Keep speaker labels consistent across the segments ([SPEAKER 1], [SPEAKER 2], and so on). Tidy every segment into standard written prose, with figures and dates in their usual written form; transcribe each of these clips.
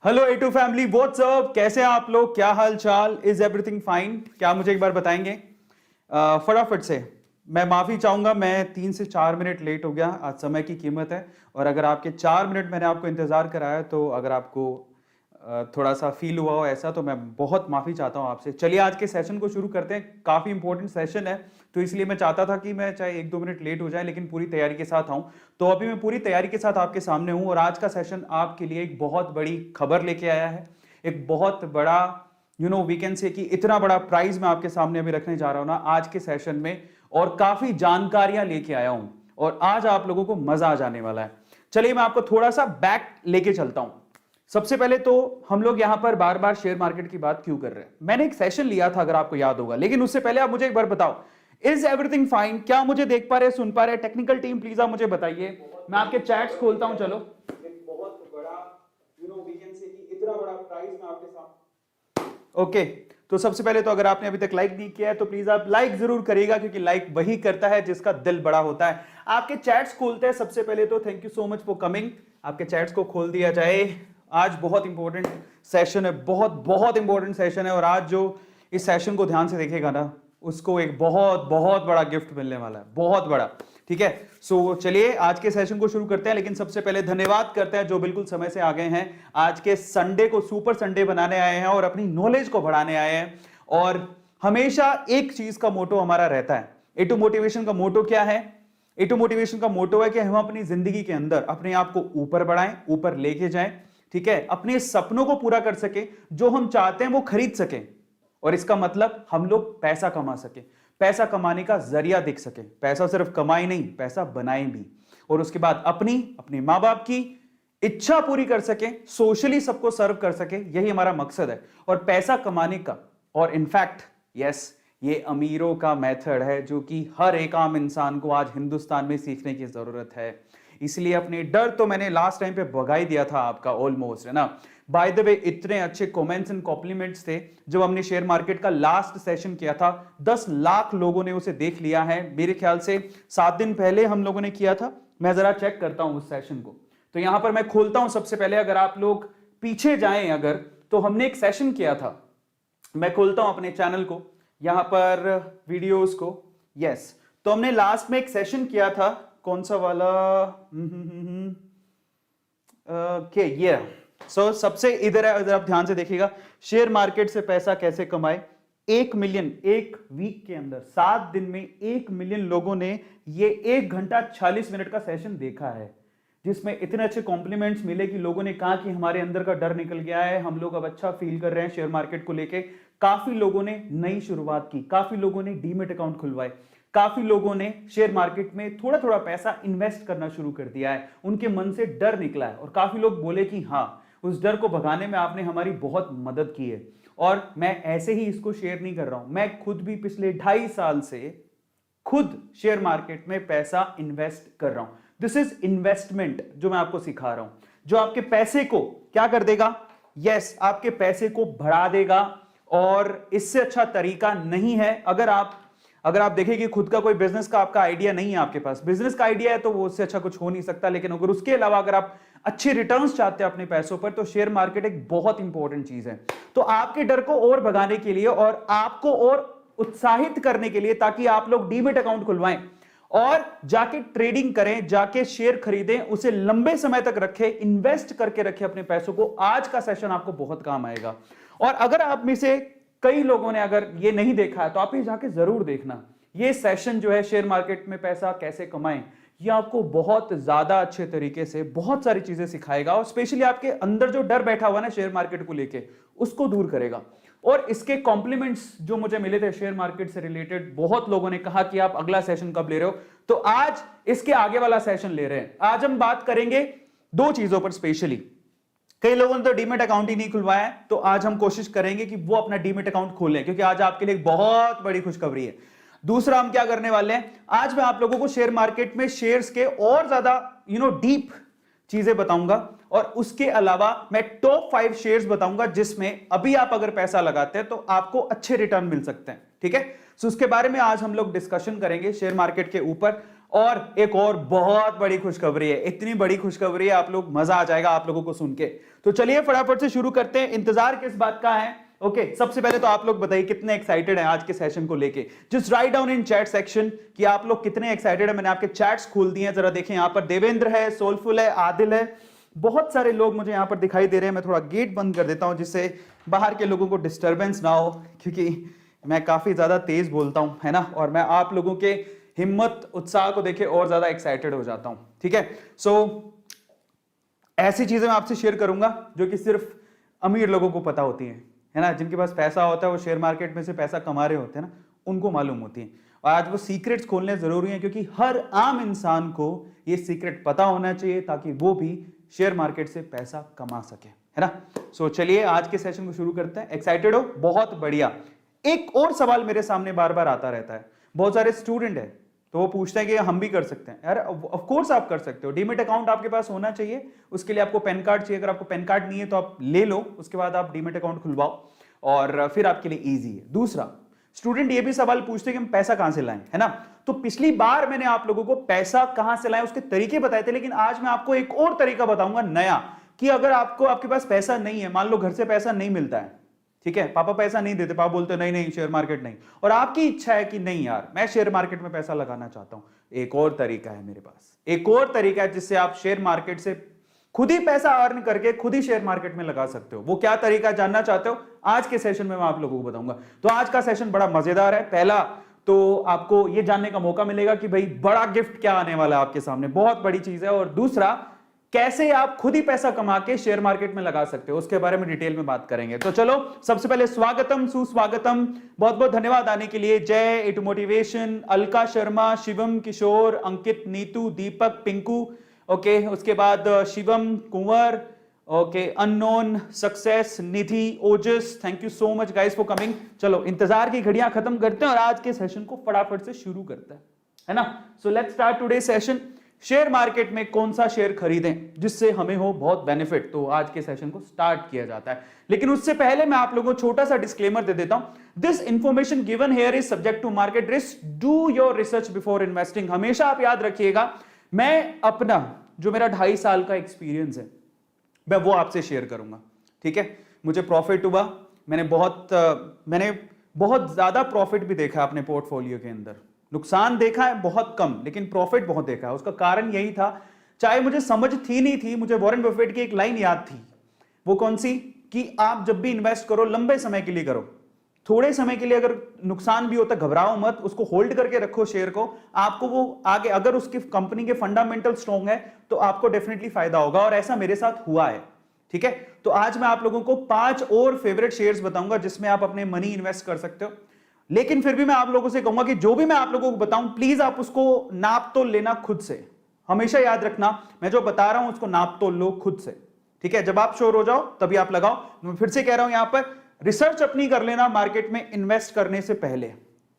[SPEAKER 1] Hello A two family, what's up, कैसे हैं आप लोग? क्या हाल चाल? Is everything fine? क्या मुझे एक बार बताएंगे फटाफट से? मैं माफी चाहूंगा, मैं 3 से 4 मिनट लेट हो गया। आज समय की कीमत है, और अगर आपके 4 मिनट मैंने आपको इंतजार कराया तो अगर आपको थोड़ा सा फील हुआ हो ऐसा, तो मैं बहुत माफी चाहता हूं आपसे। चलिए आज के सेशन को शुरू करते हैं। काफी इंपॉर्टेंट सेशन है, तो इसलिए मैं चाहता था कि मैं चाहे 1-2 मिनट लेट हो जाए लेकिन पूरी तैयारी के साथ आऊं। तो अभी मैं पूरी तैयारी के साथ आपके सामने हूं, और आज का सेशन आपके लिए एक बहुत बड़ी खबर लेके आया है। एक बहुत बड़ा वी कैन से कि इतना बड़ा प्राइज मैं आपके सामने अभी रखने जा रहा हूं ना आज के सेशन में, और काफी जानकारियां लेके आया हूं, और आज आप लोगों को मजा आ जाने वाला है। चलिए मैं आपको थोड़ा सा बैक लेके चलता हूं। सबसे पहले तो हम लोग यहां पर बार बार शेयर मार्केट की बात क्यों कर रहे हैं? मैंने एक सेशन लिया था, अगर आपको याद होगा, लेकिन उससे पहले आप मुझे एक बार बताओ, इज एवरीथिंग फाइन? क्या मुझे देख पा रहे, सुन पा रहे? टेक्निकल टीम प्लीज आप मुझे बताइए। मैं आपके चैट्स खोलता हूं। चलो, एक बहुत बड़ा वी कैन से कि इतना बड़ा प्राइज मैं आपके साथ। ओके, तो सबसे पहले तो अगर आपने अभी तक लाइक नहीं किया है तो प्लीज आप लाइक जरूर करिएगा, क्योंकि लाइक वही करता है जिसका दिल बड़ा होता है। आपके चैट्स खोलते हैं सबसे पहले तो। Thank you so much for coming. आपके चैट्स को खोल दिया जाए। आज बहुत इंपॉर्टेंट सेशन है, बहुत बहुत इंपॉर्टेंट सेशन है, और आज जो इस सेशन को ध्यान से देखेगा ना, उसको एक बहुत बहुत बड़ा गिफ्ट मिलने वाला है, बहुत बड़ा। ठीक है, सो चलिए आज के सेशन को शुरू करते हैं। लेकिन सबसे पहले धन्यवाद करते हैं जो बिल्कुल समय से आ गए हैं। आज के संडे को सुपर संडे बनाने आए हैं और अपनी नॉलेज को बढ़ाने आए हैं। और हमेशा एक चीज का मोटो हमारा रहता है। ए टू मोटिवेशन का मोटो क्या है? ए टू मोटिवेशन का मोटो है कि हम अपनी जिंदगी के अंदर अपने आप को ऊपर बढ़ाएं, ऊपर लेके जाएं। ठीक है, अपने सपनों को पूरा कर सके, जो हम चाहते हैं वो खरीद सके, और इसका मतलब हम लोग पैसा कमा सके, पैसा कमाने का जरिया दिख सके। पैसा सिर्फ कमाए नहीं, पैसा बनाए भी, और उसके बाद अपने मां बाप की इच्छा पूरी कर सके, सोशली सबको सर्व कर सके। यही हमारा मकसद है, और पैसा कमाने का। और इनफैक्ट यस, ये अमीरों का मेथड है जो कि हर एक आम इंसान को आज हिंदुस्तान में सीखने की जरूरत है। इसलिए अपने डर तो मैंने लास्ट टाइम पे भगा ही दिया था आपका ऑलमोस्ट, है ना। बाय द वे, इतने अच्छे कमेंट्स एंड कॉम्प्लीमेंट्स थे जब हमने शेयर मार्केट का लास्ट सेशन किया था। 10 लाख लोगों ने उसे देख लिया है। मेरे ख्याल से 7 दिन पहले हम लोगों ने किया था। मैं जरा चेक करता हूं उस सेशन को। तो यहां पर मैं खोलता हूं सबसे पहले, अगर आप लोग पीछे जाएं अगर, तो हमने एक सेशन किया था। मैं खोलता हूं अपने चैनल को, यहां पर वीडियोस को। यस, तो हमने लास्ट में एक सेशन किया था। कौन सा वाला? ओके, ये सो सबसे इधर है, इधर आप ध्यान से देखिएगा। शेयर मार्केट से पैसा कैसे कमाए। 1 मिलियन एक वीक के अंदर, 7 दिन में 1 मिलियन लोगों ने ये 1 घंटा 40 मिनट का सेशन देखा है, जिसमें इतने अच्छे कॉम्प्लीमेंट्स मिले कि लोगों ने कहा कि हमारे अंदर का डर निकल गया है, हम लोग अब अच्छा फील कर रहे हैं शेयर मार्केट को लेके। काफी लोगों ने नई शुरुआत की, काफी लोगों ने डीमेट अकाउंट खुलवाए, काफी लोगों ने शेयर मार्केट में थोड़ा थोड़ा पैसा इन्वेस्ट करना शुरू कर दिया है। उनके मन से डर निकला है, और काफी लोग बोले कि हाँ, उस डर को भगाने में आपने हमारी बहुत मदद की है। और मैं ऐसे ही इसको शेयर नहीं कर रहा हूं, मैं खुद भी पिछले 2.5 साल से खुद शेयर मार्केट में पैसा इन्वेस्ट कर रहा हूं। दिस इज इन्वेस्टमेंट जो मैं आपको सिखा रहा हूं, जो आपके पैसे को क्या कर देगा? यस, आपके पैसे को बढ़ा देगा। और इससे अच्छा तरीका नहीं है। अगर आप देखें कि खुद का कोई बिजनेस का आपका आइडिया नहीं है, आपके पास बिजनेस का आइडिया है, तो वो उससे अच्छा कुछ हो नहीं सकता। लेकिन अगर उसके अलावा अगर आप अच्छे रिटर्न्स चाहते हैं अपने पैसों पर, तो शेयर मार्केट एक बहुत इंपॉर्टेंट चीज है। तो आपके डर को और भगाने के लिए और आपको और उत्साहित करने के लिए, ताकि आप लोग डीमेट अकाउंट खुलवाएं और जाके ट्रेडिंग करें, जाके शेयर खरीदें, उसे लंबे समय तक रखें, इन्वेस्ट करके रखें अपने पैसों को, आज का सेशन आपको बहुत काम आएगा। और अगर आप में से कई लोगों ने अगर ये नहीं देखा है, तो आप ये जाके जरूर देखना। ये सेशन जो है शेयर मार्केट में पैसा कैसे कमाएं, ये आपको बहुत ज्यादा अच्छे तरीके से बहुत सारी चीजें सिखाएगा, और स्पेशली आपके अंदर जो डर बैठा हुआ ना शेयर मार्केट को लेके, उसको दूर करेगा। और इसके कॉम्प्लीमेंट्स जो मुझे मिले थे शेयर मार्केट से रिलेटेड, बहुत लोगों ने कहा कि आप अगला सेशन कब ले रहे हो, तो आज इसके आगे वाला सेशन ले रहे हैं। आज हम बात करेंगे 2 चीजों पर स्पेशली। कई लोगों ने तो डीमेट अकाउंट ही नहीं खुलवाया है, तो आज हम कोशिश करेंगे कि वो अपना डीमेट अकाउंट खोलें, क्योंकि आज आपके लिए एक बहुत बड़ी खुशखबरी है। दूसरा, हम क्या करने वाले हैं, आज मैं आप लोगों को शेयर मार्केट में शेयर्स के और ज्यादा डीप चीजें बताऊंगा, और उसके अलावा मैं टॉप 5 शेयर्स बताऊंगा जिसमें अभी आप अगर पैसा लगाते हैं तो आपको अच्छे रिटर्न मिल सकते हैं। ठीक है, सो उसके बारे में आज हम लोग डिस्कशन करेंगे शेयर मार्केट के ऊपर। और एक और बहुत बड़ी खुशखबरी है, इतनी बड़ी खुशखबरी है आप लोग, मजा आ जाएगा आप लोगों को सुन के। तो चलिए फटाफट से शुरू करते हैं। इंतजार किस बात का है? ओके, सबसे पहले तो आप लोग बताइए कितने एक्साइटेड हैं आज के सेशन को लेके। Just write down in chat section कि आप लोग कितने एक्साइटेड हैं। मैंने आपके चैट्स खोल दिए हैं, जरा देखें। यहां पर देवेंद्र है, सोलफुल है, आदिल है, बहुत सारे लोग मुझे यहां पर दिखाई दे रहे हैं। मैं थोड़ा गेट बंद कर देता हूं जिससे बाहर के लोगों को डिस्टर्बेंस ना हो, क्योंकि मैं काफी ज्यादा तेज बोलता हूं, है ना, और मैं आप लोगों के हिम्मत उत्साह को देखे और ज्यादा एक्साइटेड हो जाता हूं। ठीक है, सो ऐसी चीजें मैं आपसे शेयर करूंगा जो कि सिर्फ अमीर लोगों को पता होती हैं, है ना, जिनके पास पैसा होता है, वो शेयर मार्केट में से पैसा कमा रहे होते हैं ना, उनको मालूम होती है। और आज वो सीक्रेट्स खोलने जरूरी हैं, क्योंकि हर आम इंसान को ये सीक्रेट पता होना चाहिए ताकि वो भी शेयर मार्केट से पैसा कमा सके, है ना। सो चलिए आज के सेशन को शुरू करते हैं। एक्साइटेड हो? बहुत बढ़िया। एक और सवाल मेरे सामने बार बार आता रहता है, बहुत सारे स्टूडेंट है तो वो पूछते हैं कि हम भी कर सकते हैं। यार ऑफ कोर्स आप कर सकते हो। डीमेट अकाउंट आपके पास होना चाहिए, उसके लिए आपको पैन कार्ड चाहिए। अगर आपको पैन कार्ड नहीं है तो आप ले लो, उसके बाद आप डीमेट अकाउंट खुलवाओ और फिर आपके लिए इजी है। दूसरा, स्टूडेंट ये भी सवाल पूछते हैं कि हम पैसा कहां से लाएं, है ना। तो पिछली बार मैंने आप लोगों को पैसा कहां से लाएं उसके तरीके बताए थे, लेकिन आज मैं आपको एक और तरीका बताऊंगा नया, कि अगर आपके पास पैसा नहीं है, मान लो घर से पैसा नहीं मिलता है, ठीक है, पापा पैसा नहीं देते, पापा बोलते नहीं नहीं शेयर मार्केट नहीं, और आपकी इच्छा है कि नहीं यार मैं शेयर मार्केट में पैसा लगाना चाहता हूं, एक और तरीका है मेरे पास, एक और तरीका है जिससे आप शेयर मार्केट से खुद ही पैसा अर्न करके खुद ही शेयर मार्केट में लगा सकते हो। वो क्या तरीका जानना चाहते हो? आज के सेशन में मैं आप लोगों को बताऊंगा। तो आज का सेशन बड़ा मजेदार है। पहला तो आपको ये जानने का मौका मिलेगा कि भाई बड़ा गिफ्ट क्या आने वाला है आपके सामने, बहुत बड़ी चीज है। और दूसरा, कैसे आप खुद ही पैसा कमा के शेयर मार्केट में लगा सकते हो, उसके बारे में डिटेल में बात करेंगे। तो चलो सबसे पहले स्वागतम सुस्वागतम, बहुत बहुत धन्यवाद आने के लिए। Jay, it motivation, Alka Sharma, Shivam Kishor, Ankit, Neetu, Deepak, Pinku, okay, उसके बाद Shivam Kunwar, okay, unknown, success, Nidhi, Ojas, thank you so much guys for coming. चलो इंतजार की घड़ियां खत्म करते हैं और आज के सेशन को फटाफट से शुरू करते हैं, है ना। So let's start today session. Share market में कौन सा शेयर खरीदें जिससे हमें हो बहुत बेनिफिट, तो आज के सेशन को स्टार्ट किया जाता है। लेकिन उससे पहले मैं आप लोगों को छोटा सा डिस्क्लेमर दे देता हूं। This information given here is subject to market risk, do your research before investing. हमेशा आप याद रखिएगा, मैं अपना जो मेरा 2.5 साल का एक्सपीरियंस है मैं वो आपसे शेयर करूंगा, ठीक है। मुझे प्रॉफिट हुआ, मैंने बहुत ज्यादा प्रॉफिट भी देखा अपने पोर्टफोलियो के अंदर, नुकसान देखा है बहुत कम, लेकिन प्रॉफिट बहुत देखा है। उसका कारण यही था, चाहे मुझे समझ थी नहीं थी, मुझे वॉरेन बफेट की एक लाइन याद थी। वो कौन सी? कि आप जब भी इन्वेस्ट करो लंबे समय के लिए करो, थोड़े समय के लिए अगर नुकसान भी होता घबराओ मत, उसको होल्ड करके रखो शेयर को, आपको वो आगे अगर उसकी कंपनी के फंडामेंटल स्ट्रॉन्ग है तो आपको डेफिनेटली फायदा होगा। और ऐसा मेरे साथ हुआ है, ठीक है। तो आज मैं आप लोगों को 5 और फेवरेट शेयर्स बताऊंगा जिसमें आप अपने मनी इन्वेस्ट कर सकते हो। लेकिन फिर भी मैं आप लोगों से कहूंगा कि जो भी मैं आप लोगों को बताऊं प्लीज आप उसको नाप तोल लेना खुद से। हमेशा याद रखना, मैं जो बता रहा हूं उसको नाप तोल लो खुद से, ठीक है। जब आप श्योर हो जाओ तभी आप लगाओ। मैं फिर से कह रहा हूं, यहां पर रिसर्च अपनी कर लेना मार्केट में इन्वेस्ट करने से पहले,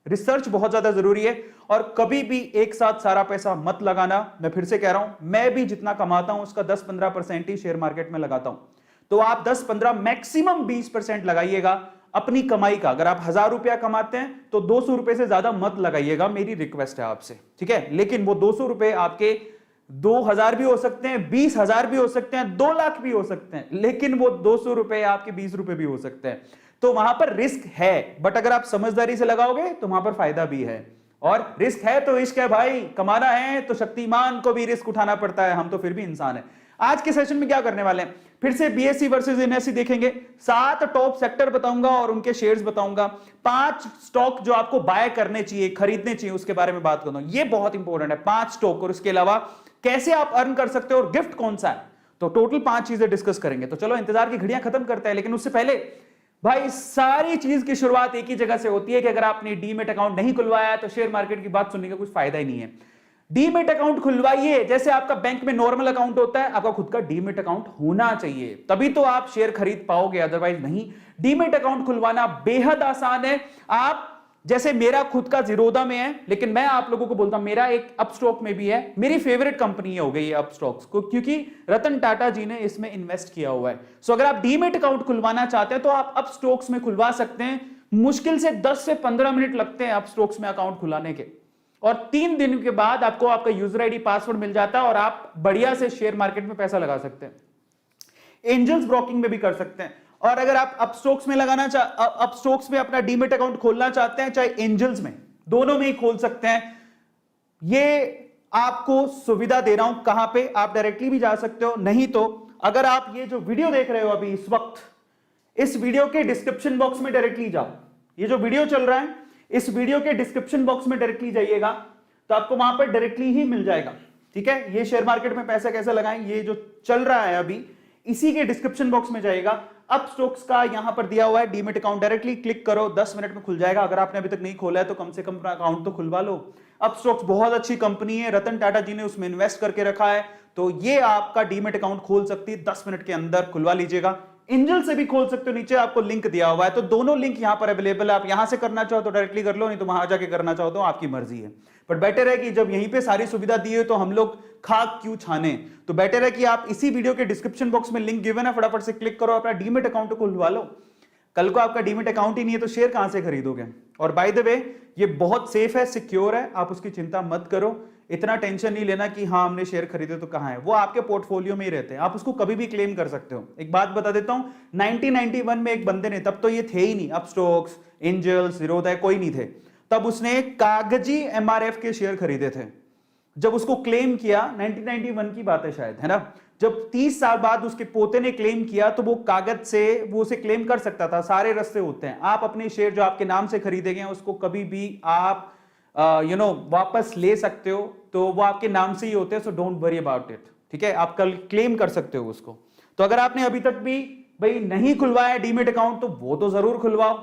[SPEAKER 1] रिसर्च बहुत ज्यादा जरूरी है। और कभी भी एक साथ सारा पैसा मत लगाना। मैं फिर से कह रहा हूं, मैं भी जितना कमाता हूं उसका 10-15% ही शेयर मार्केट में लगाता हूं। तो आप 10-15 मैक्सिमम 20% लगाइएगा अपनी कमाई का। अगर आप 1000 रुपया कमाते हैं तो 200 रुपए से ज्यादा मत लगाइएगा, मेरी रिक्वेस्ट है आपसे, ठीक है। लेकिन वो 200 रुपए आपके 2000 भी हो सकते हैं, 20,000 भी हो सकते हैं, 2 लाख भी हो सकते हैं, लेकिन वो 200 रुपए आपके 20 रुपए भी हो सकते हैं। तो वहां पर रिस्क है, बट अगर आप समझदारी से लगाओगे तो वहां पर फायदा भी है। और रिस्क है तो इश्क है भाई, कमाना है तो शक्तिमान को भी रिस्क उठाना पड़ता है, हम तो फिर भी इंसान है। आज के सेशन में क्या करने वाले हैं, फिर से बीएसई वर्सेस एनएसई देखेंगे, 7 टॉप सेक्टर बताऊंगा और उनके शेयर्स बताऊंगा, 5 स्टॉक जो आपको बाय करने चाहिए, खरीदने चाहिए, उसके बारे में बात करूंगा। ये बहुत इंपॉर्टेंट है, 5 स्टॉक, और इसके अलावा कैसे आप अर्न कर सकते हो और गिफ्ट कौन सा है। तो टोटल 5 चीजें डिस्कस करेंगे। तो चलो इंतजार की घड़ियां खत्म करते हैं, लेकिन उससे पहले भाई सारी चीज की शुरुआत एक ही जगह से होती है कि अगर आपने डीमेट अकाउंट नहीं खुलवाया तो शेयर मार्केट की बात सुनने का कुछ फायदा ही नहीं है। डीमेट अकाउंट खुलवाइए, जैसे आपका बैंक में नॉर्मल अकाउंट होता है, आपका खुद का डीमेट अकाउंट होना चाहिए, तभी तो आप शेयर खरीद पाओगे, अदरवाइज नहीं। डीमेट अकाउंट खुलवाना बेहद आसान है। आप जैसे मेरा खुद का जीरोधा में है, लेकिन मैं आप लोगों को बोलता हूं मेरा एक अपस्टॉक में भी है, मेरी फेवरेट कंपनी हो गई है अपस्टॉक्स को, क्योंकि रतन टाटा जी ने इसमें इन्वेस्ट किया हुआ है। सो अगर आप डीमेट अकाउंट खुलवाना चाहते हैं तो आप अपस्टॉक्स में खुलवा सकते हैं। मुश्किल से 10 से 15 मिनट लगते हैं अपस्टॉक्स में अकाउंट खुलाने के। और 3 दिन के बाद आपको आपका यूजर आईडी पासवर्ड मिल जाता है और आप बढ़िया से शेयर मार्केट में पैसा लगा सकते हैं। एंजल्स ब्रोकिंग में भी कर सकते हैं। और अगर आप अपस्टॉक्स में अपस्टॉक्स में अपना डीमेट अकाउंट खोलना चाहते हैं, चाहे एंजल्स में, दोनों में ही खोल सकते हैं। ये आपको सुविधा दे रहा हूं। कहां पे? आप डायरेक्टली भी जा सकते हो, नहीं तो अगर आप ये जो वीडियो देख रहे हो अभी इस वक्त, इस वीडियो के डिस्क्रिप्शन बॉक्स में डायरेक्टली जाओ। ये जो वीडियो चल रहा है, इस वीडियो के डिस्क्रिप्शन बॉक्स में डायरेक्टली जाइएगा तो आपको वहां पर डायरेक्टली ही मिल जाएगा। ठीक है, ये शेयर मार्केट में पैसा कैसे लगाएं, ये जो चल रहा है अभी, इसी के डिस्क्रिप्शन बॉक्स में जाइएगा। अपस्टॉक्स का यहां पर दिया हुआ है डीमेट अकाउंट, डायरेक्टली क्लिक करो, 10 मिनट में खुल जाएगा। अगर आपने अभी तक नहीं खोला है तो कम से कम अपना अकाउंट तो खुलवा लो। अपस्टॉक्स बहुत अच्छी कंपनी है, रतन टाटा जी ने उसमें इन्वेस्ट करके रखा है, तो ये आपका डीमेट अकाउंट खोल सकती है, 10 मिनट के अंदर खुलवा लीजिएगा। एंजल से भी खोल सकते हो, नीचे आपको लिंक दिया हुआ है, तो दोनों लिंक यहां पर अवेलेबल है। आप यहां से करना चाहो तो डायरेक्टली कर लो, नहीं तो वहां जाके करना चाहो तो आपकी मर्जी है। बट बेटर है कि जब यहीं पे सारी सुविधा दी है तो हम लोग खाक क्यों छाने, तो बेटर है कि आप इसी वीडियो के डिस्क्रिप्शन बॉक्स में लिंक गिवन है, फटाफट से क्लिक करो, अपना डीमेट अकाउंट खुलवा लो। कल को आपका डीमेट अकाउंट ही नहीं है तो शेयर कहां से खरीदोगे? और बाय द वे ये बहुत सेफ है, सिक्योर है, आप उसकी चिंता मत करो। इतना टेंशन नहीं लेना कि हाँ हमने शेयर खरीदे तो कहां है, वो आपके पोर्टफोलियो में ही रहते हैं, आप उसको कभी भी क्लेम कर सकते हो। एक बात बता देता हूं, 1991 में एक बंदे ने, तब तो ये थे ही नहीं अपस्टॉक्स, एंजल्स, जीरोधा कोई नहीं थे, तब उसने कागजी एमआरएफ के शेयर खरीदे थे। जब उसको क्लेम किया, 1991 की बात है शायद, है ना, जब 30 साल बाद उसके पोते ने क्लेम किया तो वो कागज से वो उसे क्लेम कर सकता था। सारे रास्ते होते हैं, आप अपने शेयर जो आपके नाम से खरीदे गए हैं उसको कभी भी आप वापस ले सकते हो, तो वो आपके नाम से ही होते हैं, so don't worry about it. ठीक है, आप कल क्लेम कर सकते हो उसको। तो अगर आपने अभी तक भी भाई नहीं खुलवाया डीमेट अकाउंट तो वो तो जरूर खुलवाओ।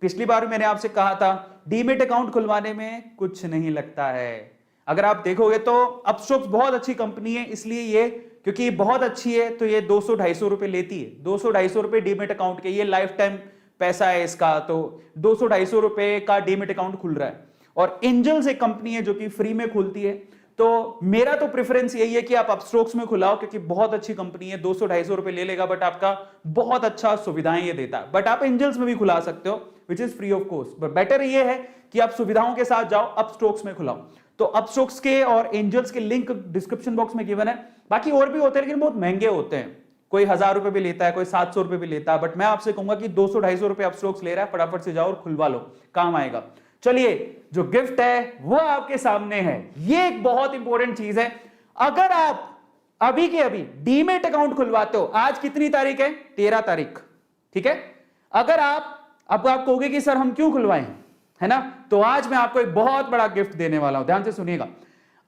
[SPEAKER 1] पिछली बार मैंने आपसे कहा था डीमेट अकाउंट खुलवाने में कुछ नहीं लगता है। अगर आप देखोगे तो अपस्टॉक्स बहुत अच्छी कंपनी है, इसलिए ये क्योंकि ये बहुत अच्छी है तो ये 200-250 रुपए लेती है। 200-250 रुपए डीमेट अकाउंट के, ये लाइफ टाइम पैसा है इसका, तो 200-250 रुपए का डीमेट अकाउंट खुल रहा है। और एंजल्स एक कंपनी है जो कि फ्री में खुलती है, तो मेरा तो प्रेफरेंस यही है कि आप अपस्टॉक्स में खुलाओ, क्योंकि बहुत अच्छी कंपनी है। 200-250 रुपए ले लेगा बट आपका बहुत अच्छा सुविधाएं ये देता है। बट आप एंजल्स में भी खुला सकते हो which is free of cost, but better ये है कि आप सुविधाओं के साथ जाओ, अपस्टॉक्स में खुलाओ। तो अपस्टॉक्स के और एंजल्स के लिंक डिस्क्रिप्शन बॉक्स में गिवन है। बाकी और भी होते हैं लेकिन बहुत महंगे होते हैं, कोई 1000 रुपए भी लेता है, कोई 700 रुपए भी लेता है, बट मैं आपसे कहूंगा कि 200-250 रुपए अपस्टॉक्स ले रहा है, फटाफट से जाओ और खुलवा लो, काम आएगा। चलिए, जो गिफ्ट है वो आपके सामने है। ये एक बहुत इंपॉर्टेंट चीज है। अगर आप अभी के अभी डीमेट अकाउंट खुलवाते हो, आज कितनी तारीख है? 13 तारीख, ठीक है। अगर आप कहोगे कि सर हम क्यों खुलवाएं, है ना, तो आज मैं आपको एक बहुत बड़ा गिफ्ट देने वाला हूं, ध्यान से सुनिएगा।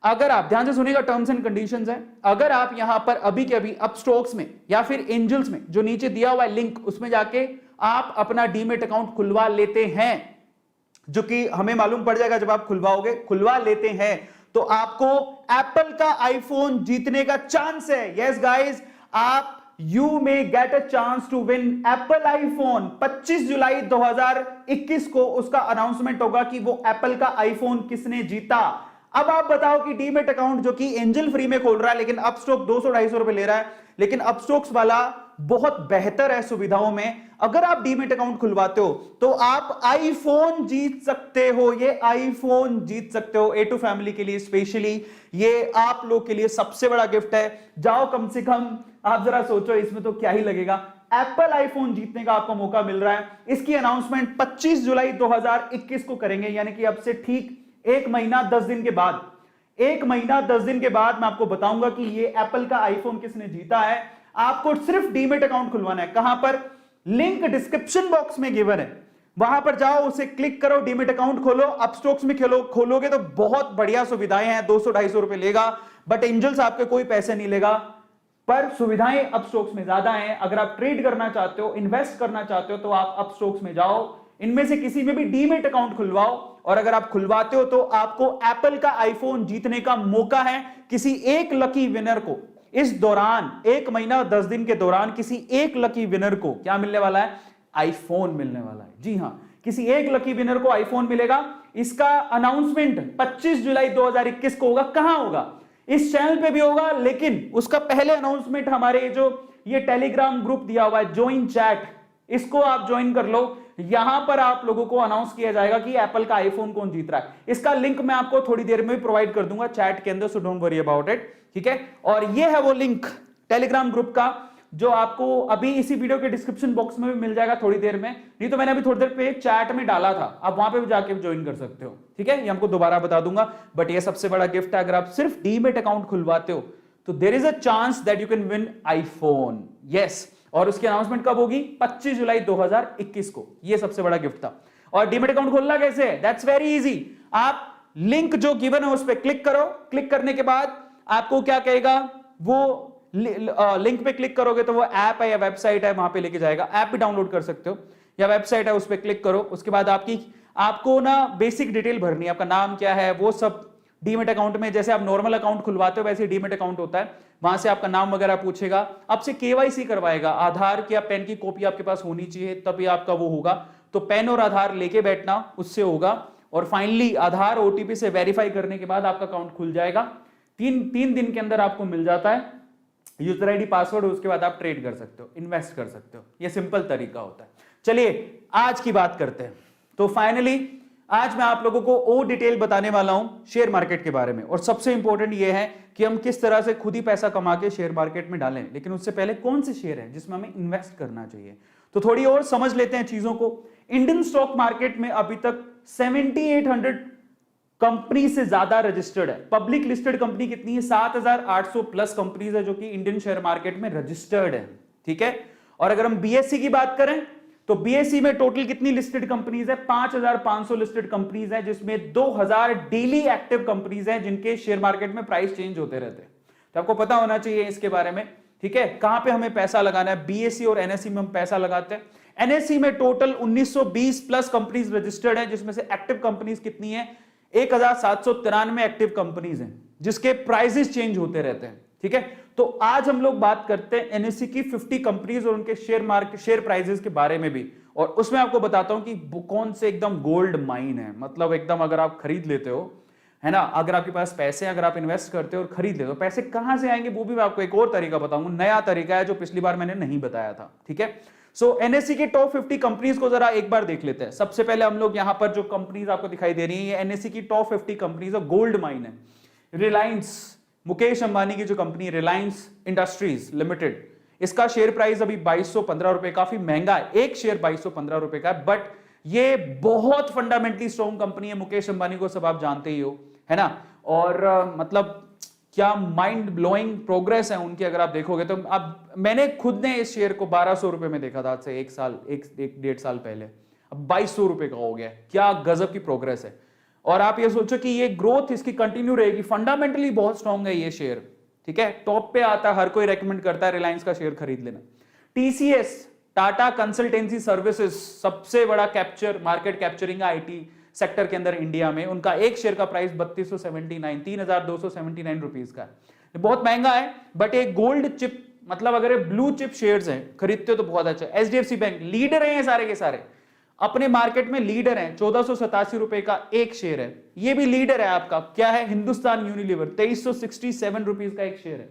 [SPEAKER 1] अगर आप ध्यान से सुनिएगा, टर्म्स एंड कंडीशंस है। अगर आप यहां पर अभी के अभी अपस्टॉक्स में या फिर एंजल्स में, जो नीचे दिया हुआ है लिंक, उसमें जाके आप अपना डीमेट अकाउंट खुलवा लेते हैं, जो कि हमें मालूम पड़ जाएगा जब आप खुलवाओगे, खुलवा लेते हैं, तो आपको एप्पल का आईफोन जीतने का चांस है। यस गाइस, आप you may get a chance to win Apple iPhone. 25 जुलाई 2021 को उसका अनाउंसमेंट होगा कि वो एप्पल का आईफोन किसने जीता। अब आप बताओ कि डीमेट अकाउंट जो कि एंजल फ्री में खोल रहा है, लेकिन अपस्टॉक्स 200-250 रुपए ले रहा है, लेकिन अपस्टॉक्स वाला बहुत बेहतर है सुविधाओं में। अगर आप डीमेट अकाउंट खुलवाते हो तो आप आईफोन जीत सकते हो, ये आईफोन जीत सकते हो। A2 फैमिली के लिए स्पेशली ये आप लोग के लिए सबसे बड़ा गिफ्ट है। जाओ, कम से कम आप जरा सोचो, इसमें तो क्या ही लगेगा, एप्पल आईफोन जीतने का आपको मौका मिल रहा है। इसकी अनाउंसमेंट 25 जुलाई 2021 को करेंगे, यानी कि अब से ठीक 1 महीना 10 दिन के बाद, 1 महीना 10 दिन के बाद मैं आपको बताऊंगा कि ये एप्पल का आईफोन किसने जीता है। आपको सिर्फ डीमेट अकाउंट खुलवाना है। कहां पर? लिंक डिस्क्रिप्शन बॉक्स में गिवन है, वहां पर जाओ, उसे क्लिक करो, डीमेट अकाउंट खोलो। अपस्टॉक्स में खोलोगे तो बहुत बढ़िया सुविधाएं हैं, 200-250 रुपए लेगा, बट एंजल्स आपके कोई पैसे नहीं लेगा, पर सुविधाएं अपस्टॉक्स में ज्यादा हैं। अगर आप ट्रेड करना चाहते हो, इन्वेस्ट करना चाहते हो, तो आप अपस्टॉक्स में जाओ, इनमें से किसी में भी डीमेट अकाउंट खुलवाओ, और अगर आप खुलवाते हो तो आपको एप्पल का आईफोन जीतने का मौका है। किसी एक लकी विनर को इस दौरान, 1 महीना 10 दिन के दौरान, किसी एक लकी विनर को क्या मिलने वाला है? आईफोन मिलने वाला है। जी हां, किसी एक लकी विनर को आईफोन मिलेगा। इसका अनाउंसमेंट 25 जुलाई 2021 को होगा। कहां होगा? इस चैनल पे भी होगा, लेकिन उसका पहले अनाउंसमेंट हमारे जो ये टेलीग्राम ग्रुप दिया हुआ है, ज्वाइन चैट, इसको आप ज्वाइन कर लो। यहां पर आप लोगों को अनाउंस किया जाएगा कि एप्पल का आईफोन कौन जीत रहा है। इसका लिंक मैं आपको थोड़ी देर में प्रोवाइड कर दूंगा चैट के अंदर, so don't worry about it, ठीक है। और ये है वो लिंक टेलीग्राम ग्रुप का जो आपको अभी इसी वीडियो के डिस्क्रिप्शन बॉक्स में भी मिल जाएगा थोड़ी देर में, नहीं तो मैंने अभी थोड़ी देर पे चैट में डाला था, आप वहां पे भी जाके ज्वाइन कर सकते हो, ठीक है। ये हमको दोबारा बता दूंगा, बट ये सबसे बड़ा गिफ्ट है, अगर आप सिर्फ डीमेट अकाउंट खुलवाते हो तो there is a chance that you can win iPhone, yes. और उसकी अनाउंसमेंट कब होगी? 25 जुलाई 2021 को। ये सबसे बड़ा गिफ्ट था। और डीमेट अकाउंट खोलना कैसे है? That's very easy. आप लिंक जो गिवन है उस पर क्लिक करो, क्लिक करने के बाद आपको क्या कहेगा, वो लिंक पे क्लिक करोगे तो वो ऐप है या वेबसाइट है, वहां पे लेके जाएगा। ऐप भी डाउनलोड कर सकते हो या वेबसाइट है, उस पर क्लिक करो। उसके बाद आपको ना बेसिक डिटेल भरनी है, आपका नाम क्या है, वो सब डीमेट अकाउंट में जैसे आप नॉर्मल अकाउंट खुलवाते हो वैसे डीमेट अकाउंट होता है, वहां से आपका नाम वगैरह पूछेगा, आपसे केवाईसी करवाएगा, आधार की या पेन की कॉपी आपके पास होनी चाहिए तभी आपका वो होगा। तो पेन और आधार लेके बैठना, उससे होगा। और फाइनली आधार ओटीपी से वेरीफाई करने के बाद आपका अकाउंट खुल जाएगा। तीन दिन के अंदर आपको मिल जाता है यूजर आईडी पासवर्ड, उसके बाद आप ट्रेड कर सकते हो, इन्वेस्ट कर सकते हो। ये सिंपल तरीका होता है। चलिए आज की बात करते हैं। तो फाइनली आज मैं आप लोगों को और डिटेल बताने वाला हूं शेयर मार्केट के बारे में। और सबसे इंपॉर्टेंट यह है कि हम किस तरह से खुद ही पैसा कमा के शेयर मार्केट में डालें, लेकिन उससे पहले कौन से शेयर हैं जिसमें हमें इन्वेस्ट करना चाहिए। तो थोड़ी और समझ लेते हैं चीजों को। इंडियन स्टॉक मार्केट में अभी तक 7800 कंपनी से ज्यादा रजिस्टर्ड है। पब्लिक लिस्टेड कंपनी कितनी है? 7800 प्लस कंपनीज है जो कि इंडियन शेयर मार्केट में रजिस्टर्ड है, ठीक है। और अगर हम बीएससी की बात करें तो बीएससी में टोटल कितनी लिस्टेड कंपनीज है? 5500 लिस्टेड कंपनीज है, जिसमें 2000 डेली एक्टिव कंपनीज हैं जिनके शेयर मार्केट में प्राइस चेंज होते रहते हैं। तो आपको पता होना चाहिए इसके बारे में, ठीक है। कहां पे हमें पैसा लगाना है? बीएससी और एनएससी में हम पैसा लगाते हैं। एनएससी में टोटल 1920 प्लस कंपनीज रजिस्टर्ड है, जिसमें से एक्टिव कंपनीज कितनी है? 1793 एक्टिव कंपनीज हैं जिसके प्राइसेस चेंज होते रहते हैं, ठीक है। तो आज हम लोग बात करते हैं एनएससी की 50 कंपनीज और उनके शेयर प्राइसेस के बारे में भी। और उसमें आपको बताता हूं कि कौन से एकदम गोल्ड माइन है, मतलब एकदम अगर आप खरीद लेते हो, है ना, अगर आपके पास पैसे, अगर आप इन्वेस्ट करते हो और खरीद लेते हो, पैसे कहां से आएंगे वो भी मैं आपको एक और तरीका बताऊंगा। नया तरीका है जो पिछली बार मैंने नहीं बताया था, ठीक है। सो एनएससी के टॉप 50 कंपनीज को जरा एक बार देख लेते हैं। सबसे पहले हम लोग यहां पर जो कंपनीज आपको दिखाई दे रही है, ये एनएससी की टॉप 50 कंपनीज है, गोल्ड माइन है। रिलायंस, मुकेश अंबानी की जो कंपनी रिलायंस इंडस्ट्रीज लिमिटेड, इसका शेयर प्राइस अभी 2215 रुपए, काफी महंगा है, एक शेयर 2215 रुपए का है, बट ये बहुत फंडामेंटली स्ट्रॉन्ग कंपनी है। मुकेश अंबानी को सब आप जानते ही हो, है ना। और मतलब क्या माइंड ब्लोइंग प्रोग्रेस है उनकी, अगर आप देखोगे तो। अब मैंने खुद ने इस शेयर को 1200 रुपए में देखा था आज से एक डेढ़ साल पहले, अब 2200 रुपए का हो गया। क्या गजब की प्रोग्रेस है। और आप ये सोचो कि ये ग्रोथ इसकी कंटिन्यू रहेगी, फंडामेंटली बहुत स्ट्रॉन्ग है ये शेयर, ठीक है। टॉप पे आता है, हर कोई रेकमेंड करता है रिलायंस का शेयर खरीद लेना। टीसीएस, टाटा कंसल्टेंसी सर्विसेज, सबसे बड़ा मार्केट कैप्चरिंग आईटी सेक्टर के अंदर इंडिया में, उनका एक शेयर का प्राइस 3279 रुपीस का है। बहुत महंगा है, बट एक गोल्ड चिप, मतलब अगर ब्लू चिप शेयर्स हैं, खरीदते हो तो बहुत अच्छा। एचडीएफसी बैंक लीडर है, सारे के सारे अपने मार्केट में लीडर हैं, 1487 रुपए का एक शेयर है। ये भी लीडर है आपका, क्या है? हिंदुस्तान यूनिलीवर, 2367 रुपीस का एक शेयर है।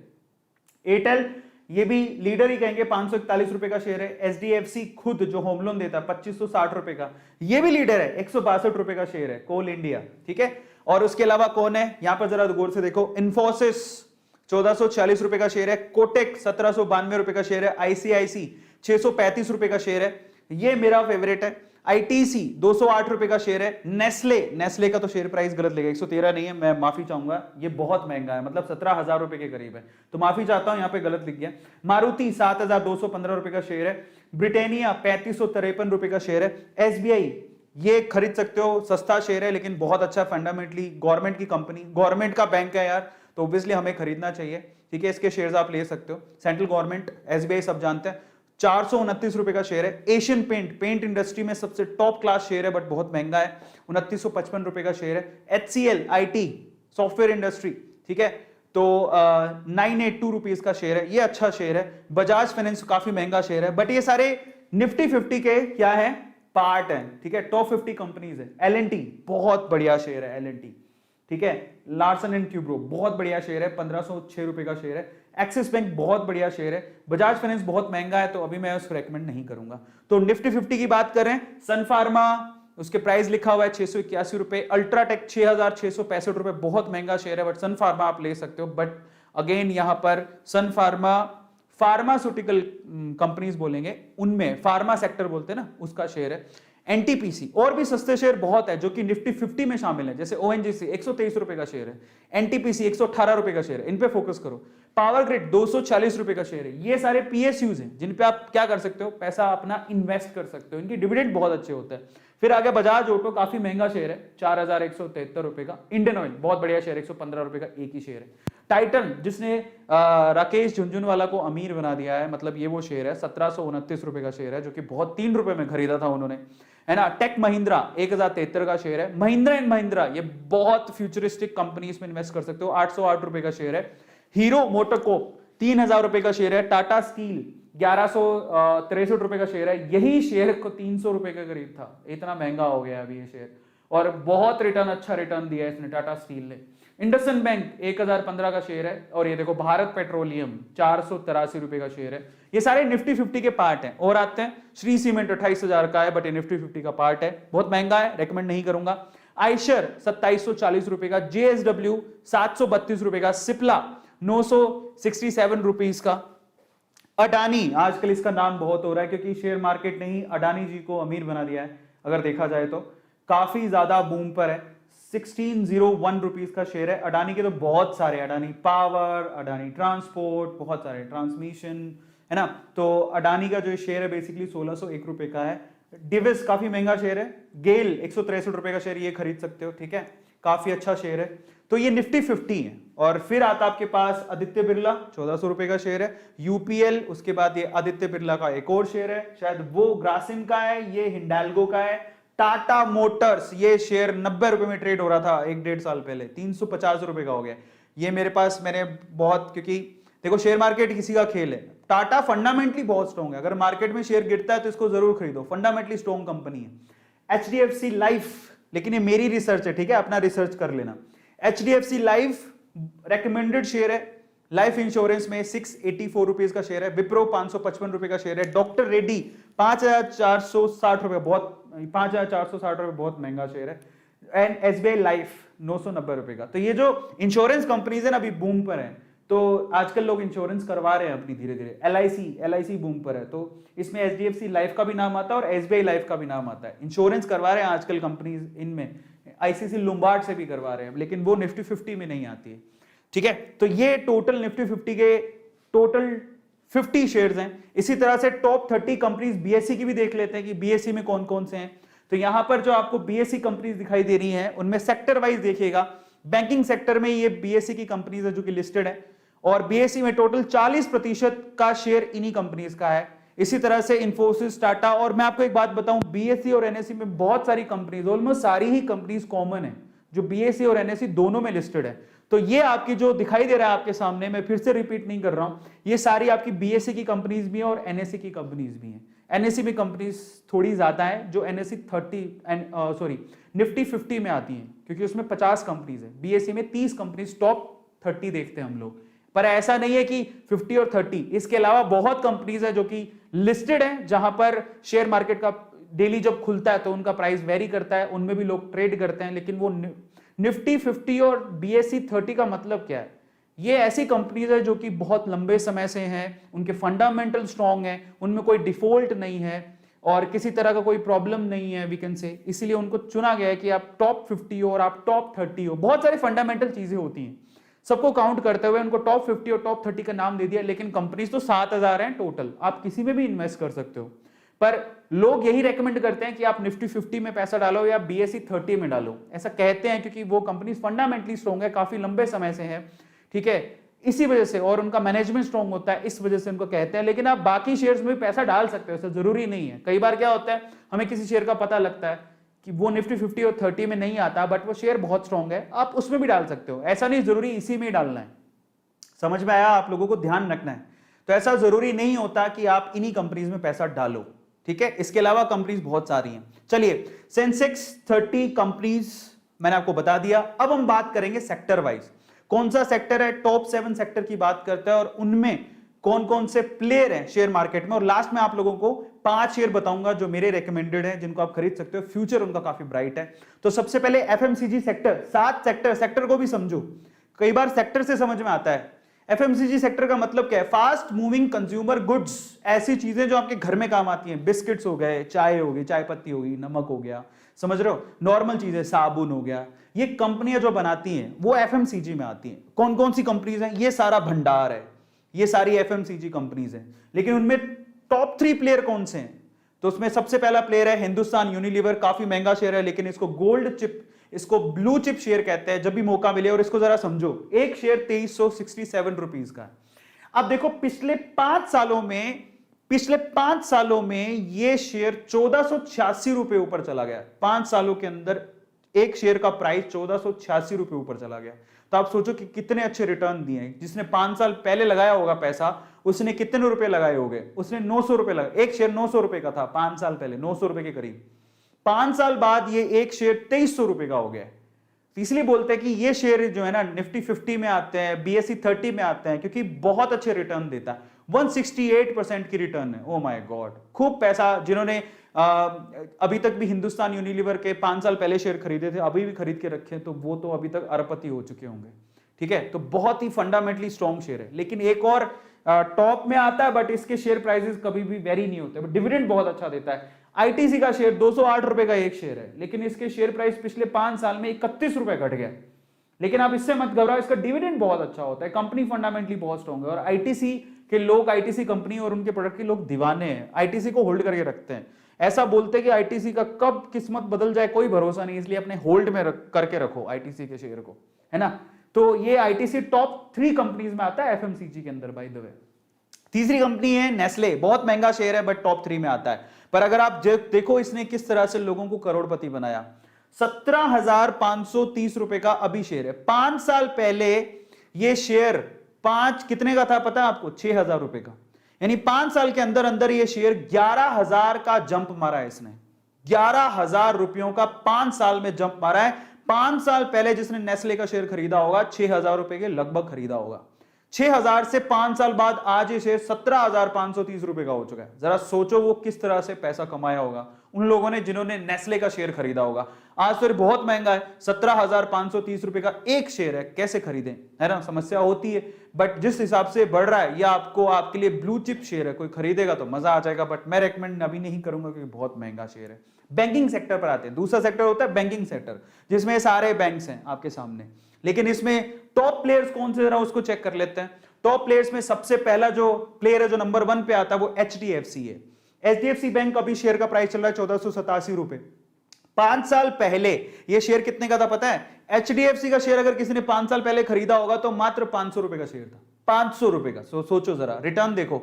[SPEAKER 1] एयरटेल, ये भी लीडर ही कहेंगे, 541 रुपए का शेयर है। एचडीएफसी खुद जो होम लोन देता है 2560 रुपए का, ये भी लीडर है, 162 रुपए का शेयर है। कोल इंडिया, ठीक है। और उसके अलावा कौन है यहां पर, जरा गौर से देखो। इन्फोसिस 1446 रुपए का शेयर है। कोटेक 1792 रुपए का शेयर है। आईसीआईसी 635 रुपए का शेयर है, ये मेरा फेवरेट है। आईटीसी 208 रुपए का शेयर है। नेस्ले का तो शेयर प्राइस गलत लेगा, 113 नहीं है, मैं माफी चाहूंगा, ये बहुत महंगा है, मतलब 17,000 रुपए के करीब है, तो माफी चाहता हूं, यहां पे गलत लिख गया। मारुति 7,215 रुपए का शेयर है। ब्रिटेनिया 3553 रुपए का शेयर है। एसबीआई, ये खरीद सकते हो, सस्ता शेयर है लेकिन बहुत अच्छा, फंडामेंटली गवर्नमेंट की कंपनी, गवर्नमेंट का बैंक है यार, तो ऑब्वियसली हमें खरीदना चाहिए, ठीक है। इसके शेयर्स आप ले सकते हो, सेंट्रल गवर्नमेंट, एसबीआई सब जानते हैं। 429 रुपए का शेयर है। एशियन पेंट इंडस्ट्री में सबसे टॉप क्लास शेयर है, बट बहुत महंगा है, 2955 रुपए का शेयर है। एचसीएल आईटी सॉफ्टवेयर इंडस्ट्री, ठीक है, तो 982 रुपीज का शेयर है, ये अच्छा शेयर है। बजाज फाइनेंस काफी महंगा शेयर है, बट ये सारे निफ्टी 50 के क्या है, पार्ट है, ठीक है, टॉप 50 कंपनीज है। एलएनटी बहुत बढ़िया शेयर है, एलएनटी, ठीक है। लार्सन एंड ट्यूब्रो बहुत बढ़िया शेयर है, 1506 रुपए का शेयर है। एक्सिस बैंक बहुत बढ़िया शेयर है, बजाज फाइनेंस बहुत महंगा है तो अभी मैं उसको रेकमेंड नहीं करूंगा। तो निफ्टी 50 की बात करें, सन फार्मा, उसके प्राइस लिखा हुआ है 681 रुपए, अल्ट्राटेक 6,665 रुपए, बहुत महंगा शेयर है, बट सन फार्मा आप ले सकते हो। बट अगेन यहां पर सन फार्मा फार्मास्यूटिकल कंपनीज बोलेंगे, उनमें फार्मा सेक्टर बोलते हैं ना, उसका शेयर है। एनटीपीसी, और भी सस्ते शेयर बहुत है जो कि निफ्टी 50 में शामिल है, जैसे ओएनजीसी 123 रुपए का शेयर है, एनटीपीसी 118 रुपए का शेयर है, इन पे फोकस करो। पावर ग्रिड 240 रुपए का शेयर है। ये सारे पीएसयूज हैं जिन पे आप क्या कर सकते हो, पैसा अपना इन्वेस्ट कर सकते हो, इनकी डिविडेंड बहुत अच्छे होते हैं। फिर आगे बजाज ऑटो, काफी महंगा शेयर है, 4,173 रुपए का। इंडियन ऑयल बहुत बढ़िया शेयर, 115 रुपए का एक ही शेयर है। टाइटन, जिसने राकेश झुनझुनवाला को अमीर बना दिया है, मतलब ये वो शेयर है, 1729 रुपए का शेयर है, जो कि बहुत 3 रुपए में खरीदा था उन्होंने, है ना। टेक महिंद्रा 1073 का शेयर है। महिंद्रा एंड महिंद्रा, ये बहुत फ्यूचरिस्टिक कंपनी, इसमें इन्वेस्ट कर सकते हो, 808 रुपए का शेयर है। हीरो मोटोकॉर्प 3000 रुपए का शेयर है। टाटा स्टील 1163 रुपए का शेयर है। यही शेयर को 300 रुपए के करीब था, इतना महंगा हो गया अभी ये शेयर, और बहुत रिटर्न, अच्छा रिटर्न दिया है इसने टाटा स्टील ने। इंडसइंड बैंक 1015 का शेयर है। और ये देखो भारत पेट्रोलियम 483 रुपए का शेयर है। ये सारे निफ्टी 50 के पार्ट हैं। और आते हैं, श्री सीमेंट 28,000 का है, बट ये निफ्टी 50 का पार्ट है, बहुत महंगा है, रेकमेंड नहीं करूंगा। आयशर 2740 रुपए का, जेएसडब्ल्यू 732 रुपए का, सिप्ला 967 रुपीस का। अडानी, आजकल इसका नाम बहुत हो रहा है क्योंकि शेयर मार्केट ने ही अडानी जी को अमीर बना दिया है, अगर देखा जाए तो काफी ज्यादा बूम पर है। 1601 रुपीस का शेयर है। अडानी के तो बहुत सारे, अडानी पावर, अडानी ट्रांसपोर्ट, बहुत सारे, ट्रांसमिशन, है ना। तो अडानी का जो शेयर है बेसिकली 1601 रुपए का है। डिविस काफी महंगा शेयर है। गेल 163 रुपए का शेयर, ये खरीद सकते हो, ठीक है, काफी अच्छा शेयर है। तो ये निफ्टी 50 है। और फिर आता आपके पास आदित्य बिरला, 1400 रुपए का शेयर है। यूपीएल, उसके बाद ये आदित्य बिरला का एक और शेयर है, शायद वो ग्रासिम का है, ये हिंडाल्गो का है। टाटा मोटर्स, ये शेयर 90 रुपए में ट्रेड हो रहा था 1-1.5 साल पहले, 350 रुपए का हो गया। ये मेरे पास, मैंने बहुत, क्योंकि देखो शेयर मार्केट किसी का खेल है। टाटा फंडामेंटली बहुत स्ट्रॉन्ग है, अगर मार्केट में शेयर गिरता है तो इसको जरूर खरीदो, फंडामेंटली स्ट्रॉन्ग कंपनी है। एचडीएफसी लाइफ, लेकिन ये मेरी रिसर्च है, ठीक है, अपना रिसर्च कर लेना। एचडीएफसी लाइफ रेकमेंडेड शेयर है। लाइफ इंश्योरेंस में 684 रुपीज का शेयर है। विप्रो 555 रुपए का शेयर है। डॉक्टर रेड्डी 5460 रुपए, बहुत 5460 रुपए बहुत महंगा शेयर है। एंड एसबीआई लाइफ 990 रुपए का। तो ये जो इंश्योरेंस कंपनीज है ना, अभी बूम पर है, तो आजकल लोग इंश्योरेंस करवा रहे हैं अपनी धीरे धीरे। एलआईसी बूम पर है, तो इसमें एचडीएफसी लाइफ का भी नाम आता है और एसबीआई लाइफ का भी नाम आता है। इंश्योरेंस करवा रहे हैं आजकल कंपनीज, इनमें आईसीसी लुम्बार्ड से भी करवा रहे हैं, लेकिन वो निफ्टी 50 में नहीं आती है, ठीक है। तो ये टोटल निफ्टी 50 के टोटल 50 शेयर्स हैं। इसी तरह से टॉप 30 कंपनीज बीएसई की भी देख लेते हैं कि बीएसई में कौन कौन से हैं। तो यहां पर जो आपको बीएसई कंपनीज दिखाई दे रही हैं, उनमें सेक्टर वाइज देखिएगा। बैंकिंग सेक्टर में ये बीएसई की कंपनीज है जो कि लिस्टेड है, और बीएसई में टोटल 40% का शेयर इन्हीं कंपनीज का है। इसी तरह से इंफोसिस, टाटा, और मैं आपको एक बात बताऊं, बीएसई और एनएसई में बहुत सारी कंपनीज, ऑलमोस्ट सारी ही कंपनीज कॉमन है जो बीएसई और एनएसई दोनों में लिस्टेड है। तो ये आपकी जो दिखाई दे रहा है आपके सामने, मैं फिर से रिपीट नहीं कर रहा हूं, ये सारी आपकी बीएसई की कंपनीज भी हैं और एनएसई की कंपनीज भी हैं। एनएसई में कंपनीज थोड़ी ज्यादा है, जो एनएसई 30 निफ्टी 50 में आती हैं, क्योंकि उसमें 50 कंपनीज है। बीएसई में 30 कंपनीज, टॉप 30 देखते हैं हम लोग। पर ऐसा नहीं है कि 50 और 30, इसके अलावा बहुत कंपनीज है जो कि लिस्टेड है, जहां पर शेयर मार्केट का डेली जब खुलता है तो उनका प्राइस वेरी करता है, उनमें भी लोग ट्रेड करते हैं। लेकिन वो निफ्टी 50 और बीएसई 30 का मतलब क्या है? ये ऐसी कंपनीज है जो कि बहुत लंबे समय से हैं, उनके फंडामेंटल स्ट्रांग हैं, उनमें कोई डिफॉल्ट नहीं है और किसी तरह का कोई प्रॉब्लम नहीं है, वी कैन से। इसलिए उनको चुना गया है कि आप टॉप 50 हो और आप टॉप 30 हो। बहुत सारी फंडामेंटल चीजें होती हैं, सबको काउंट करते हुए उनको टॉप 50 और टॉप 30 का नाम दे दिया। लेकिन कंपनीज तो 7000 हैं टोटल, आप किसी में भी इन्वेस्ट कर सकते हो। पर लोग यही रेकमेंड करते हैं कि आप निफ्टी 50 में पैसा डालो या बीएसई 30 में डालो, ऐसा कहते हैं क्योंकि वो कंपनी फंडामेंटली स्ट्रॉन्ग है, काफी लंबे समय से है, ठीक है, इसी वजह से, और उनका मैनेजमेंट स्ट्रॉन्ग होता है, इस वजह से उनको कहते हैं। लेकिन आप बाकी शेयर्स में भी पैसा डाल सकते हो, ऐसा जरूरी नहीं है। कई बार क्या होता है, हमें किसी शेयर का पता लगता है कि वो निफ्टी 50 और 30 में नहीं आता, बट वो शेयर बहुत स्ट्रॉन्ग है, आप उसमें भी डाल सकते हो। ऐसा नहीं जरूरी इसी में ही डालना है। समझ में आया? आप लोगों को ध्यान रखना है। तो ऐसा जरूरी नहीं होता कि आप इन्हीं कंपनीज में पैसा डालो, ठीक है। इसके अलावा कंपनीज बहुत सारी हैं। चलिए, सेंसेक्स 30 कंपनीज मैंने आपको बता दिया। अब हम बात करेंगे सेक्टर वाइज, कौन सा सेक्टर है, टॉप 7 सेक्टर की बात करता है और उनमें कौन कौन से प्लेयर हैं शेयर मार्केट में। और लास्ट में आप लोगों को 5 शेयर बताऊंगा जो मेरे रेकमेंडेड हैं, जिनको आप खरीद सकते हो, फ्यूचर उनका काफी ब्राइट है। तो सबसे पहले एफएमसीजी सेक्टर, 7 सेक्टर को भी समझो, कई बार सेक्टर से समझ में आता है। एफएमसीजी सेक्टर का मतलब क्या है, फास्ट मूविंग कंज्यूमर गुड्स, ऐसी चीजें जो आपके घर में काम आती हैं, बिस्किट्स हो गए, चाय हो गई, चाय पत्ती हो गई, नमक हो गया, समझ रहे हो, नॉर्मल चीजें, साबुन हो गया, ये कंपनियां जो बनाती हैं वो एफएमसीजी में आती हैं। कौन कौन सी कंपनीज हैं, ये सारा भंडार है, ये सारी एफएमसीजी कंपनीज हैं। लेकिन उनमें टॉप 3 प्लेयर कौन से हैं, तो उसमें सबसे पहला प्लेयर है हिंदुस्तान यूनिलीवर, काफी महंगा शेयर है, लेकिन इसको गोल्ड चिप, इसको ब्लू चिप शेयर कहते हैं जब भी मौका मिले। और इसको जरा समझो, एक शेयर 2367 रुपीज का है। अब देखो पिछले 5 सालों में ये शेयर 1486 रुपए ऊपर चला गया। 5 सालों के अंदर एक शेयर का प्राइस 1486 रुपए ऊपर चला गया। तो आप सोचो कि कितने अच्छे रिटर्न दिए हैं। जिसने 5 साल पहले लगाया होगा पैसा, उसने कितने रुपए लगाए होंगे, उसने 900 रुपए लगाए। एक शेयर 900 रुपए का था 5 साल पहले, 900 रुपए के करीब। 5 साल बाद ये एक शेयर 2300 रुपए का हो गया। तो इसलिए बोलते हैं कि ये शेयर जो है ना निफ्टी 50 में आते हैं, बीएसई 30 में आते हैं, क्योंकि बहुत अच्छे रिटर्न देता है। 168% की रिटर्न है। ओ माय गॉड, खूब पैसा। जिन्होंने अभी तक भी हिंदुस्तान यूनिलीवर के 5 साल पहले शेयर खरीदे थे, अभी भी खरीद के रखे, तो वो तो अभी तक अरबपति हो चुके होंगे। ठीक है, तो बहुत ही फंडामेंटली स्ट्रॉन्ग शेयर है। लेकिन एक और टॉप में आता है, बट इसके शेयर प्राइसेस कभी भी वेरी नहीं होते, बट डिविडेंड बहुत अच्छा देता है। आईटीसी का शेयर 208 रुपए का एक शेयर है, लेकिन इसके शेयर प्राइस पिछले 5 साल में 31 रुपए घट गया। लेकिन आप इससे मत घबराओ, इसका डिविडेंड बहुत अच्छा होता है, कंपनी फंडामेंटली बहुत स्ट्रॉन्ग है। और आईटीसी के लोग, आईटीसी कंपनी और उनके प्रोडक्ट के लोग दीवाने हैं, आईटीसी को होल्ड करके रखते हैं। ऐसा बोलते हैं कि आईटीसी का कब किस्मत बदल जाए कोई भरोसा नहीं, इसलिए अपने होल्ड में करके रखो आईटीसी के शेयर को, है ना। तो ये आईटीसी टॉप 3 कंपनीज में आता है एफएमसीजी के अंदर, बाय द वे। तीसरी कंपनी है नेस्ले, बहुत महंगा शेयर है बट टॉप 3 में आता है। पर अगर आप देखो इसने किस तरह से लोगों को करोड़पति बनाया। 17,530 रुपए का अभी शेयर है। 5 साल पहले ये शेयर कितने का था पता है आपको? 6,000 रुपए का। यानी 5 साल के अंदर अंदर ये शेयर 11,000 का जंप मारा है इसने। 11,000 रुपयों का 5 साल में जंप मारा है। 5 साल पहले जिसने नेस्ले का शेयर खरीदा होगा 6,000 रुपए के लगभग खरीदा होगा। 6,000 से 5 साल बाद आज ये शेयर 17,530 रुपए का हो चुका है। जरा सोचो वो किस तरह से पैसा कमाया होगा उन लोगों ने जिन्होंने नेस्ले का शेयर खरीदा होगा। आज तो बहुत महंगा है, 17,530 रुपए का एक शेयर है, कैसे खरीदें, है ना, समस्या होती है। बट जिस हिसाब से बढ़ रहा है, या आपके लिए ब्लू चिप शेयर है, कोई खरीदेगा तो मजा आ जाएगा, बट मैं रेकमेंड अभी नहीं करूंगा क्योंकि बहुत महंगा शेयर है। बैंकिंग सेक्टर पर आते हैं। दूसरा सेक्टर होता है बैंकिंग सेक्टर, जिसमें सारे बैंक्स हैं आपके सामने। लेकिन इसमें टॉप प्लेयर्स कौन से, जरा उसको चेक कर लेते हैं। टॉप प्लेयर्स में सबसे पहला जो प्लेयर है, जो नंबर 1 पे आता है, वो एचडीएफसी है। एचडीएफसी बैंक अभी शेयर का प्राइस चल रहा है 1487 रुपए। 5 साल पहले ये शेयर कितने का था पता है? एचडीएफसी का शेयर अगर किसी ने 5 साल पहले खरीदा होगा तो मात्र 500 रुपए का शेयर था। 500 रुपए का। सोचो जरा, रिटर्न देखो।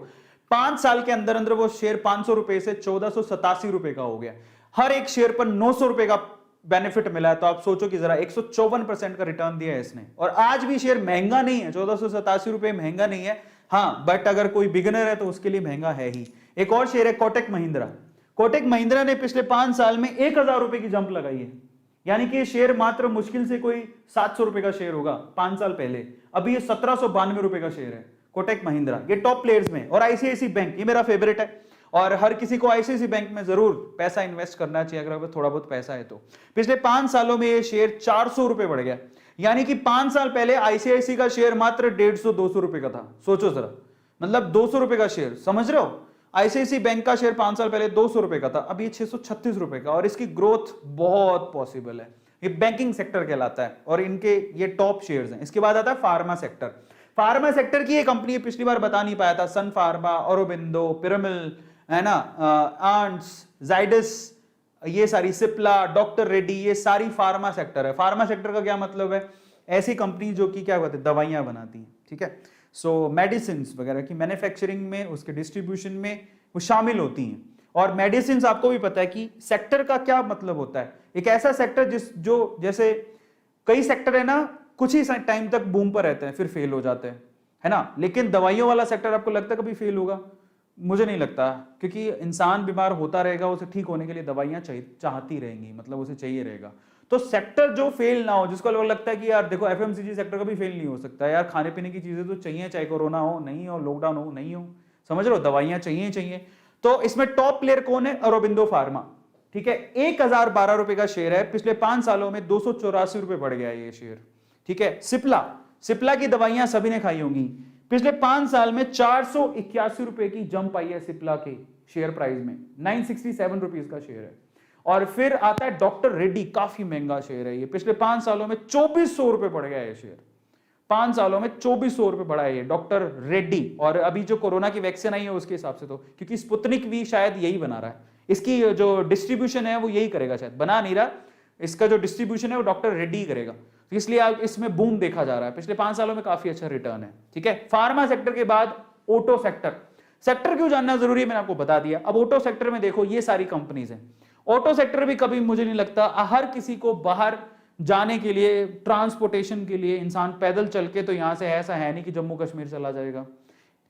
[SPEAKER 1] 5 साल के अंदर अंदर वो शेयर 500 रुपए से 1487 रुपए का हो गया। हर एक शेयर पर 900 रुपए का बेनिफिट मिला है। तो आप सोचो कि जरा 154% का रिटर्न दिया है इसने। और आज भी शेयर महंगा नहीं है, 1487 रुपए महंगा नहीं है, हाँ, बट अगर कोई बिगिनर है तो उसके लिए महंगा है ही। एक और शेयर है कोटक महिंद्रा। कोटक महिंद्रा ने पिछले 5 साल में 1,000 रुपए की जंप लगाई है। यानी कि शेयर मात्र मुश्किल से कोई 700 रुपए का शेयर होगा 5 साल पहले, अभी ये 1792 रुपए का शेयर है कोटक महिंद्रा। ये टॉप प्लेयर्स में। और आईसीआईसीआई बैंक, ये मेरा फेवरेट है और हर किसी को आईसीआईसीआई बैंक में जरूर पैसा इन्वेस्ट करना चाहिए अगर थोड़ा बहुत पैसा है तो। पिछले 5 सालों में ये शेयर 400 रुपए बढ़ गया। यानी कि 5 साल पहले आईसीआईसीआई का शेयर मात्र 150-200 रुपए का था। सोचो जरा, मतलब 200 रुपए का शेयर, समझ रहे हो। आईसीआईसीआई बैंक का शेयर 5 साल पहले 200 रुपए का था, अब ये 636 रुपए का। और इसकी ग्रोथ बहुत पॉसिबल है। ये बैंकिंग सेक्टर कहलाता है और इनके ये टॉप शेयर्स हैं। इसके बाद आता है फार्मा सेक्टर। फार्मा सेक्टर की ये कंपनी पिछली बार बता नहीं पाया था, सन फार्मा, औरोबिंदो, पिरामिल, है ना, आंट्स, जाइडस, ये सारी, सिप्ला, डॉक्टर रेड्डी, ये सारी फार्मा सेक्टर है। फार्मा सेक्टर का क्या मतलब है? ऐसी कंपनी जो कि क्या कहते हैं, दवाइयां बनाती हैं, ठीक है। सो मेडिसिन वगैरह की मैन्युफैक्चरिंग में, उसके डिस्ट्रीब्यूशन में वो शामिल होती हैं। और मेडिसिन आपको भी पता है कि सेक्टर का क्या मतलब होता है। एक ऐसा सेक्टर जैसे कई सेक्टर है ना, कुछ ही टाइम तक बूम पर रहते हैं फिर फेल हो जाते हैं, है ना। लेकिन दवाइयों वाला सेक्टर आपको लगता है कभी फेल होगा? मुझे नहीं लगता, क्योंकि इंसान बीमार होता रहेगा, उसे ठीक होने के लिए दवाइयां चाहती रहेंगी, मतलब उसे चाहिए रहेगा। तो सेक्टर जो फेल ना हो, जिसको लगता है कि यार देखो एफएमसीजी सेक्टर कभी फेल नहीं हो सकता यार, खाने पीने की चीजें तो चाहिए, चाहे कोरोना हो नहीं हो, लॉकडाउन हो नहीं हो, समझ रहे हो, दवाइयां चाहिए चाहिए। तो इसमें टॉप प्लेयर कौन है? अरोबिंदो फार्मा, ठीक है, 1012 रुपए का शेयर है, पिछले 5 सालों में 284 रुपए बढ़ गया ये शेयर, ठीक है। सिप्ला, सिप्ला की दवाइयां सभी ने खाई होंगी, पिछले 5 साल में 481 रुपए की जंप आई है सिप्ला के शेयर प्राइस में, 967 रुपीज का शेयर है। और फिर आता है डॉक्टर रेड्डी, काफी महंगा शेयर है ये, पिछले 5 सालों में 2400 रुपए बढ़ गया है शेयर, 5 सालों में 2400 रुपए बढ़ा है ये डॉक्टर रेड्डी। और अभी जो कोरोना की वैक्सीन आई है उसके हिसाब से तो, क्योंकि स्पुतनिक भी शायद यही बना रहा है, इसकी जो डिस्ट्रीब्यूशन है वो यही करेगा, शायद बना नहीं रहा, इसका जो डिस्ट्रीब्यूशन है वो डॉक्टर रेड्डी करेगा, तो इसलिए आप इसमें बूम देखा जा रहा है, पिछले 5 सालों में काफी अच्छा रिटर्न है, ठीक है। फार्मा सेक्टर के बाद ऑटो सेक्टर, सेक्टर क्यों जानना जरूरी है मैंने आपको बता दिया। अब ऑटो सेक्टर में देखो ये सारी कंपनीज हैं, ऑटो सेक्टर भी कभी मुझे नहीं लगता हर किसी को बाहर जाने के लिए, ट्रांसपोर्टेशन के लिए इंसान पैदल चल के तो यहां से ऐसा है नहीं कि जम्मू कश्मीर चला जाएगा,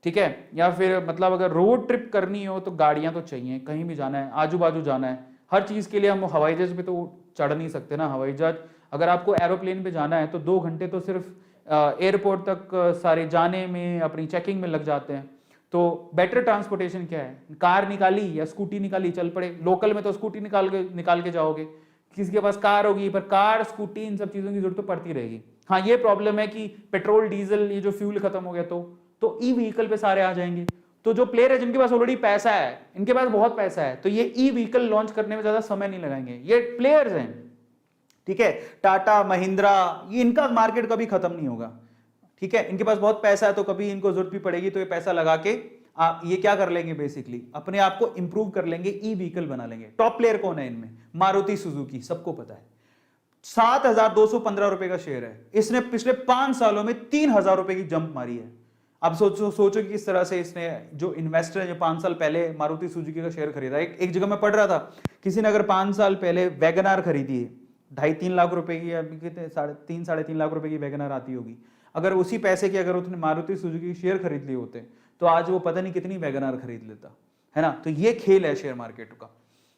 [SPEAKER 1] ठीक है, या फिर मतलब अगर रोड ट्रिप करनी हो तो गाड़ियां तो चाहिए, कहीं भी जाना है, आजू बाजू जाना है, हर चीज के लिए हम हवाई जहाज पे तो चढ़ नहीं सकते ना, हवाई जहाज अगर आपको एरोप्लेन पे जाना है तो 2 घंटे तो सिर्फ एयरपोर्ट तक सारे जाने में, अपनी चेकिंग में लग जाते हैं। तो बेटर ट्रांसपोर्टेशन क्या है? कार निकाली या स्कूटी निकाली, चल पड़े, लोकल में तो स्कूटी निकाल के जाओगे, किसी के पास कार होगी, पर कार स्कूटी इन सब चीजों की जरूरत तो पड़ती रहेगी। हाँ ये प्रॉब्लम है कि पेट्रोल डीजल ये जो फ्यूल खत्म हो गया तो ई व्हीकल पे सारे आ जाएंगे। तो जो प्लेयर है जिनके पास ऑलरेडी पैसा है, इनके पास बहुत पैसा है, तो ये ई व्हीकल लॉन्च करने में ज्यादा समय नहीं लगाएंगे, ये प्लेयर्स हैं, ठीक है। टाटा महिंद्रा, ये इनका मार्केट कभी खत्म नहीं होगा, ठीक है, इनके पास बहुत पैसा है, तो कभी इनको जरूरत भी पड़ेगी तो ये पैसा लगा के आप ये क्या कर लेंगे, बेसिकली अपने आप को इंप्रूव कर लेंगे, ई व्हीकल बना लेंगे। टॉप प्लेयर कौन है इनमें? मारुति सुजुकी, सबको पता है, 7215 रुपए का शेयर है, इसने पिछले 5 सालों में 3000 रुपए की जंप मारी है। अब सोचो कि किस तरह से इसने, जो इन्वेस्टर है जो 5 साल पहले मारुति सुजुकी का शेयर खरीदा, एक जगह मैं पढ़ रहा था, किसी ने अगर 5 साल पहले वैगनार खरीदी है 2.5-3 लाख रुपए की, अभी कितने 3-3.5 लाख रुपए की वैगनार आती होगी, अगर उसी पैसे की अगर उसने मारुति सुजुकी शेयर खरीद लिए होते तो आज वो पता नहीं कितनी वैगनार खरीद लेता, है ना। तो ये खेल है शेयर मार्केट का।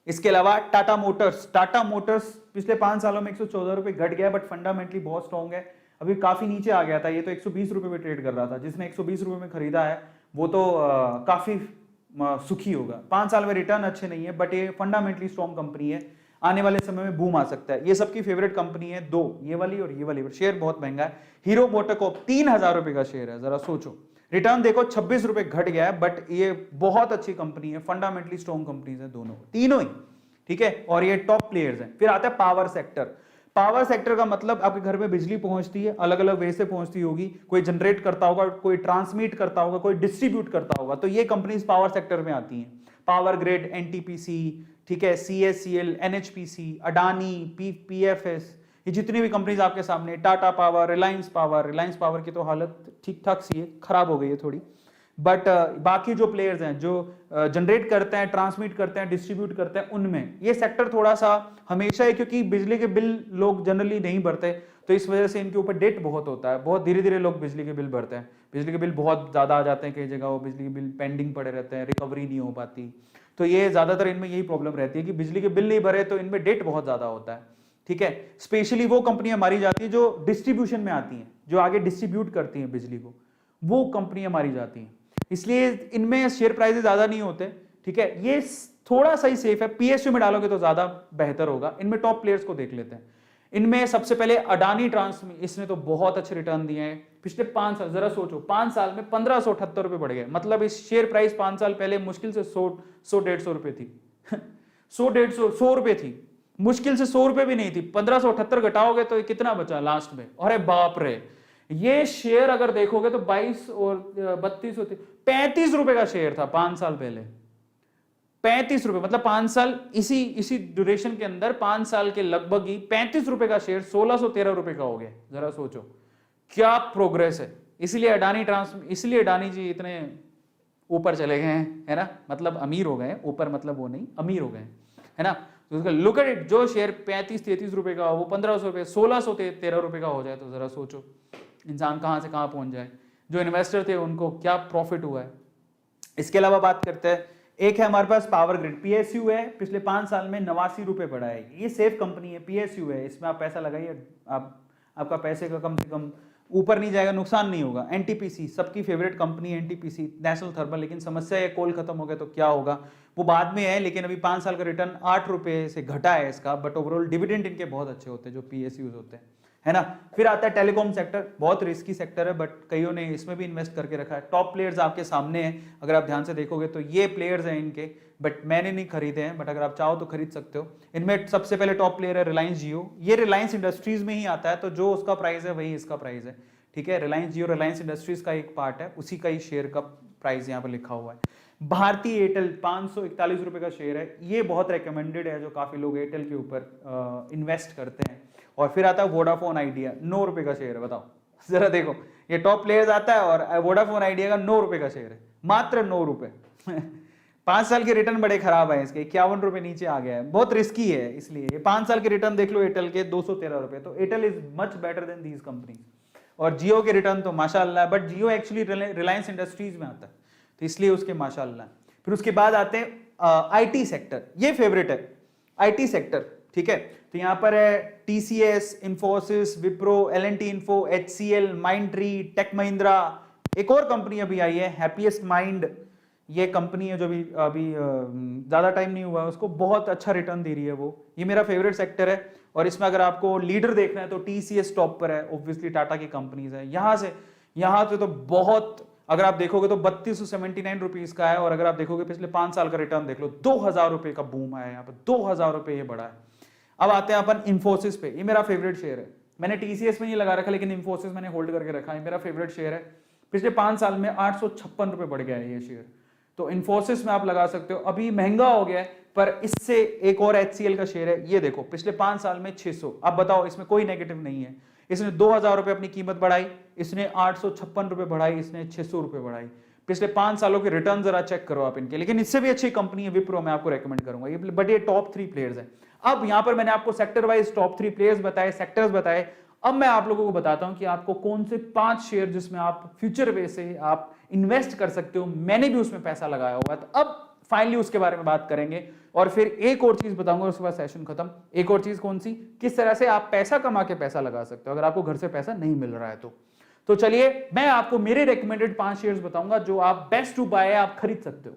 [SPEAKER 1] इसके अलावा टाटा मोटर्स, टाटा मोटर्स पिछले 5 सालों में 114 रुपए घट गया, बट फंडामेंटली बहुत स्ट्रॉन्ग है, अभी काफी नीचे आ गया था, ये तो 120 रुपए में ट्रेड कर रहा था, जिसने 120 रुपए में खरीदा है वो तो काफी सुखी होगा। 5 साल में रिटर्न अच्छे नहीं है, बट ये फंडामेंटली स्ट्रॉन्ग कंपनी है, आने वाले समय में बूम आ सकता है। ये सबकी फेवरेट कंपनी है, 2 ये वाली और ये वाली, शेयर बहुत महंगा है। हीरो मोटोकॉर्प 3000 रुपए का शेयर है, जरा सोचो, रिटर्न देखो 26 रुपए घट गया है, बट ये बहुत अच्छी कंपनी है, फंडामेंटली स्ट्रॉन्ग कंपनीज है दोनों, तीनों ही, ठीक है, और ये टॉप प्लेयर्स हैं। फिर आता है पावर सेक्टर। पावर सेक्टर का मतलब आपके घर में बिजली पहुंचती है, अलग अलग वे से पहुंचती होगी, कोई जनरेट करता होगा, कोई ट्रांसमिट करता होगा, कोई डिस्ट्रीब्यूट करता होगा, तो ये कंपनीज पावर सेक्टर में आती हैं। पावर ग्रिड, एनटीपीसी, ठीक है, सीएससीएल, एनएचपीसी, अडानी, पीएफएस, ये जितनी भी कंपनीज आपके सामने, टाटा पावर, रिलायंस पावर की तो हालत ठीक ठाक सी है, खराब हो गई है थोड़ी, बट बाकी जो प्लेयर्स हैं जो जनरेट करते हैं, ट्रांसमिट करते हैं, डिस्ट्रीब्यूट करते हैं, उनमें ये सेक्टर थोड़ा सा हमेशा है, क्योंकि बिजली के बिल लोग जनरली नहीं भरते, तो इस वजह से इनके ऊपर डेट बहुत होता है, बहुत धीरे धीरे लोग बिजली के बिल भरते हैं, बिजली के बिल बहुत ज्यादा आ जाते हैं, कई जगह वो बिजली के बिल पेंडिंग पड़े रहते हैं, रिकवरी नहीं हो पाती, तो ये ज्यादातर इनमें यही प्रॉब्लम रहती है कि बिजली के बिल नहीं भरे तो इनमें डेट बहुत ज्यादा होता है, ठीक है। स्पेशली वो कंपनियां मारी जाती है जो डिस्ट्रीब्यूशन में आती हैं, जो आगे डिस्ट्रीब्यूट करती हैं बिजली को, वो कंपनियां मारी जाती हैं, इसलिए इनमें शेयर प्राइसेस ज्यादा नहीं होते, ठीक है, ये थोड़ा सा ही सेफ है। पीएसयू में डालोगे तो ज्यादा बेहतर होगा। इनमें टॉप प्लेयर्स को देख लेते हैं। इनमें सबसे पहले अडानी ट्रांसमिशन, इसने तो बहुत अच्छे रिटर्न दिए हैं पिछले 5 साल, जरा सोचो 5 साल में 1578 रुपए बढ़ गए, मतलब इस शेयर प्राइस 5 साल पहले मुश्किल से 100-150 रुपए थी 100-150 रुपए थी, मुश्किल से 100 रुपए भी नहीं थी, 1578 घटाओगे तो कितना बचा लास्ट में, अरे बाप रे, ये शेयर अगर देखोगे तो 22 और 32 होते, 35 रुपए का शेयर था 5 साल पहले, 35 रुपए, मतलब 5 साल इसी ड्यूरेशन के अंदर 5 साल के लगभग ही 35 रुपए का शेयर 1613 रुपए का हो गया, जरा सोचो क्या प्रोग्रेस है। इसलिए अडानी जी इतने ऊपर चले गए हैं, है ना, मतलब अमीर हो गए, ऊपर मतलब वो नहीं, अमीर हो गए, है ना। तो लुक एट इट, जो शेयर 35-33 रुपए का हो वो 1500 रुपए 1613 रुपए का हो जाए, तो जरा सोचो इंसान कहां से कहां पहुंच जाए। जो इन्वेस्टर थे उनको क्या प्रॉफिट हुआ है। इसके अलावा बात करते हैं एक है हमारे पास पावर ग्रिड, पीएसयू है, पिछले 5 साल में 89 रुपए बढ़ा है। ये सेफ कंपनी है, पीएसयू है, इसमें आप पैसा लगाइए, आपका पैसे का कम से कम ऊपर नहीं जाएगा, नुकसान नहीं होगा। एनटीपीसी सबकी फेवरेट कंपनी है, एनटीपीसी नेशनल थर्मल, लेकिन समस्या है कोल खत्म हो गया तो क्या होगा वो बाद में है, लेकिन अभी 5 साल का रिटर्न 8 रुपए से घटा है इसका, बट ओवरऑल डिविडेंड इनके बहुत अच्छे होते हैं जो पीएसयूज होते हैं, है ना। फिर आता है टेलीकॉम सेक्टर, बहुत रिस्की सेक्टर है, बट कईयों ने इसमें भी इन्वेस्ट करके रखा है। टॉप प्लेयर्स आपके सामने हैं, अगर आप ध्यान से देखोगे तो ये प्लेयर्स हैं इनके, बट मैंने नहीं खरीदे हैं, बट अगर आप चाहो तो खरीद सकते हो। इनमें सबसे पहले टॉप प्लेयर है रिलायंस जियो, ये रिलायंस इंडस्ट्रीज में ही आता है, तो जो उसका प्राइस है वही इसका प्राइस है, ठीक है। रिलायंस जियो रिलायंस इंडस्ट्रीज का एक पार्ट है, उसी का ही शेयर का प्राइस यहाँ पर लिखा हुआ है। भारतीय एयरटेल 541 रुपए का शेयर है, ये बहुत रिकमेंडेड है, जो काफी लोग एयरटेल के ऊपर इन्वेस्ट करते हैं। और फिर आता है वोडाफोन आइडिया, 9 रुपए का शेयर है, बताओ जरा देखो, ये टॉप प्लेयर्स आता है और वोडाफोन आइडिया का 9 रुपए का शेयर है, मात्र 9 रुपए 5 साल के रिटर्न बड़े खराब है इसके, 51 रुपए नीचे आ गया है, बहुत रिस्की है, इसलिए ये 5 साल के रिटर्न देख लो एयरटेल के 213 रुपए, तो Airtel is much better than these company. और जियो के रिटर्न तो माशाअल्लाह, but Jio actually Reliance industries में आता है, तो इसलिए उसके माशाअल्लाह। फिर उसके बाद आते हैं आईटी सेक्टर, ये फेवरेट है आईटी सेक्टर, ठीक है। तो यहां पर है TCS, Infosys, Wipro, L&T Info, HCL, Mindtree, Tech Mahindra, एक और कंपनी अभी आई है हैप्पीएस्ट माइंड, ये कंपनी है जो अभी ज्यादा टाइम नहीं हुआ उसको, बहुत अच्छा रिटर्न दे रही है वो, ये मेरा फेवरेट सेक्टर है। और इसमें अगर आपको लीडर देखना है तो टीसीएस टॉप पर है, ऑब्वियसली टाटा की कंपनीज है। यहां से तो बहुत, अगर आप देखोगे तो 3279 रुपीज का है, और अगर आप देखोगे पिछले 5 साल का रिटर्न देख लो, 2000 रुपए का बूम आया यहाँ पर, 2000 रुपए ये बढ़ा है। अब आते हैं अपन इंफोसिस पे, ये मेरा फेवरेट शेयर है, मैंने टीसीएस में नहीं लगा रखा, लेकिन इंफोसिस मैंने होल्ड करके रखा है, मेरा फेवरेट शेयर है। पिछले 5 साल में 856 रुपए बढ़ गया है ये शेयर, तो इंफोसिस में आप लगा सकते हो। अभी महंगा हो गया है, पर इससे एक और एचसीएल का शेयर है, ये देखो पिछले 5 साल में 600, अब बताओ इसमें कोई नेगेटिव नहीं है। इसने 2000 रुपए अपनी कीमत बढ़ाई, इसने 856 रुपए बढ़ाई, इसने 600 रुपए बढ़ाई। पिछले 5 सालों के रिटर्न जरा चेक करो आप इनके, लेकिन इससे भी अच्छी कंपनी है विप्रो, मैं आपको रेकमेंड करूंगा ये, बट ये टॉप 3 प्लेयर्स है। अब यहां पर मैंने आपको सेक्टर वाइज टॉप 3 प्लेयर्स बताए, सेक्टर्स बताए। अब मैं आप लोगों को बताता हूं कि आपको कौन से 5 शेयर जिसमें आप फ्यूचर वे से आप इन्वेस्ट कर सकते हो, मैंने भी उसमें पैसा लगाया हुआ है। तो अब फाइनली उसके बारे में बात करेंगे, और फिर एक और चीज बताऊंगा, उसके बाद सेशन खत्म। एक और चीज कौन सी, किस तरह से आप पैसा कमा के पैसा लगा सकते हो अगर आपको घर से पैसा नहीं मिल रहा है तो चलिए मैं आपको मेरे रेकमेंडेड 5 शेयर्स बताऊंगा जो आप बेस्ट टू बाय आप खरीद सकते हो,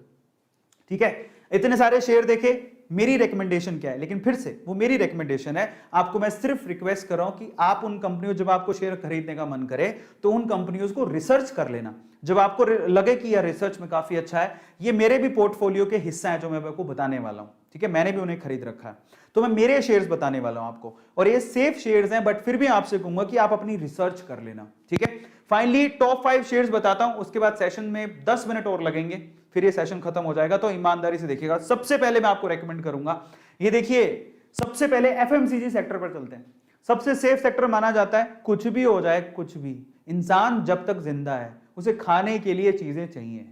[SPEAKER 1] ठीक है। इतने सारे शेयर देखे, मेरी रिकमेंडेशन क्या है, लेकिन फिर से वो मेरी रिकमेंडेशन है, आपको मैं सिर्फ रिक्वेस्ट कर रहा हूं कि आप उन कंपनियों, जब आपको शेयर खरीदने का मन करे तो उन कंपनियों को रिसर्च कर लेना, जब आपको लगे कि यह रिसर्च में काफी अच्छा है। ये मेरे भी पोर्टफोलियो के हिस्सा है जो मैं आपको बताने वाला हूं, ठीक है, मैंने भी उन्हें खरीद रखा है, तो मैं मेरे शेयर्स बताने वाला हूं आपको, और ये सेफ शेयर्स हैं, बट फिर भी आपसे कहूंगा कि आप अपनी रिसर्च कर लेना, ठीक है। फाइनली टॉप 5 शेयर्स बताता हूं, उसके बाद सेशन में 10 मिनट और लगेंगे, फिर ये सेशन खत्म हो जाएगा, तो ईमानदारी से देखिएगा। सबसे पहले मैं आपको रेकमेंड करूंगा, ये देखिए, सबसे पहले एफएमसीजी सेक्टर पर चलते हैं। सबसे सेफ सेक्टर माना जाता है, कुछ भी हो जाए, कुछ भी, इंसान जब तक जिंदा है उसे खाने के लिए चीजें चाहिए,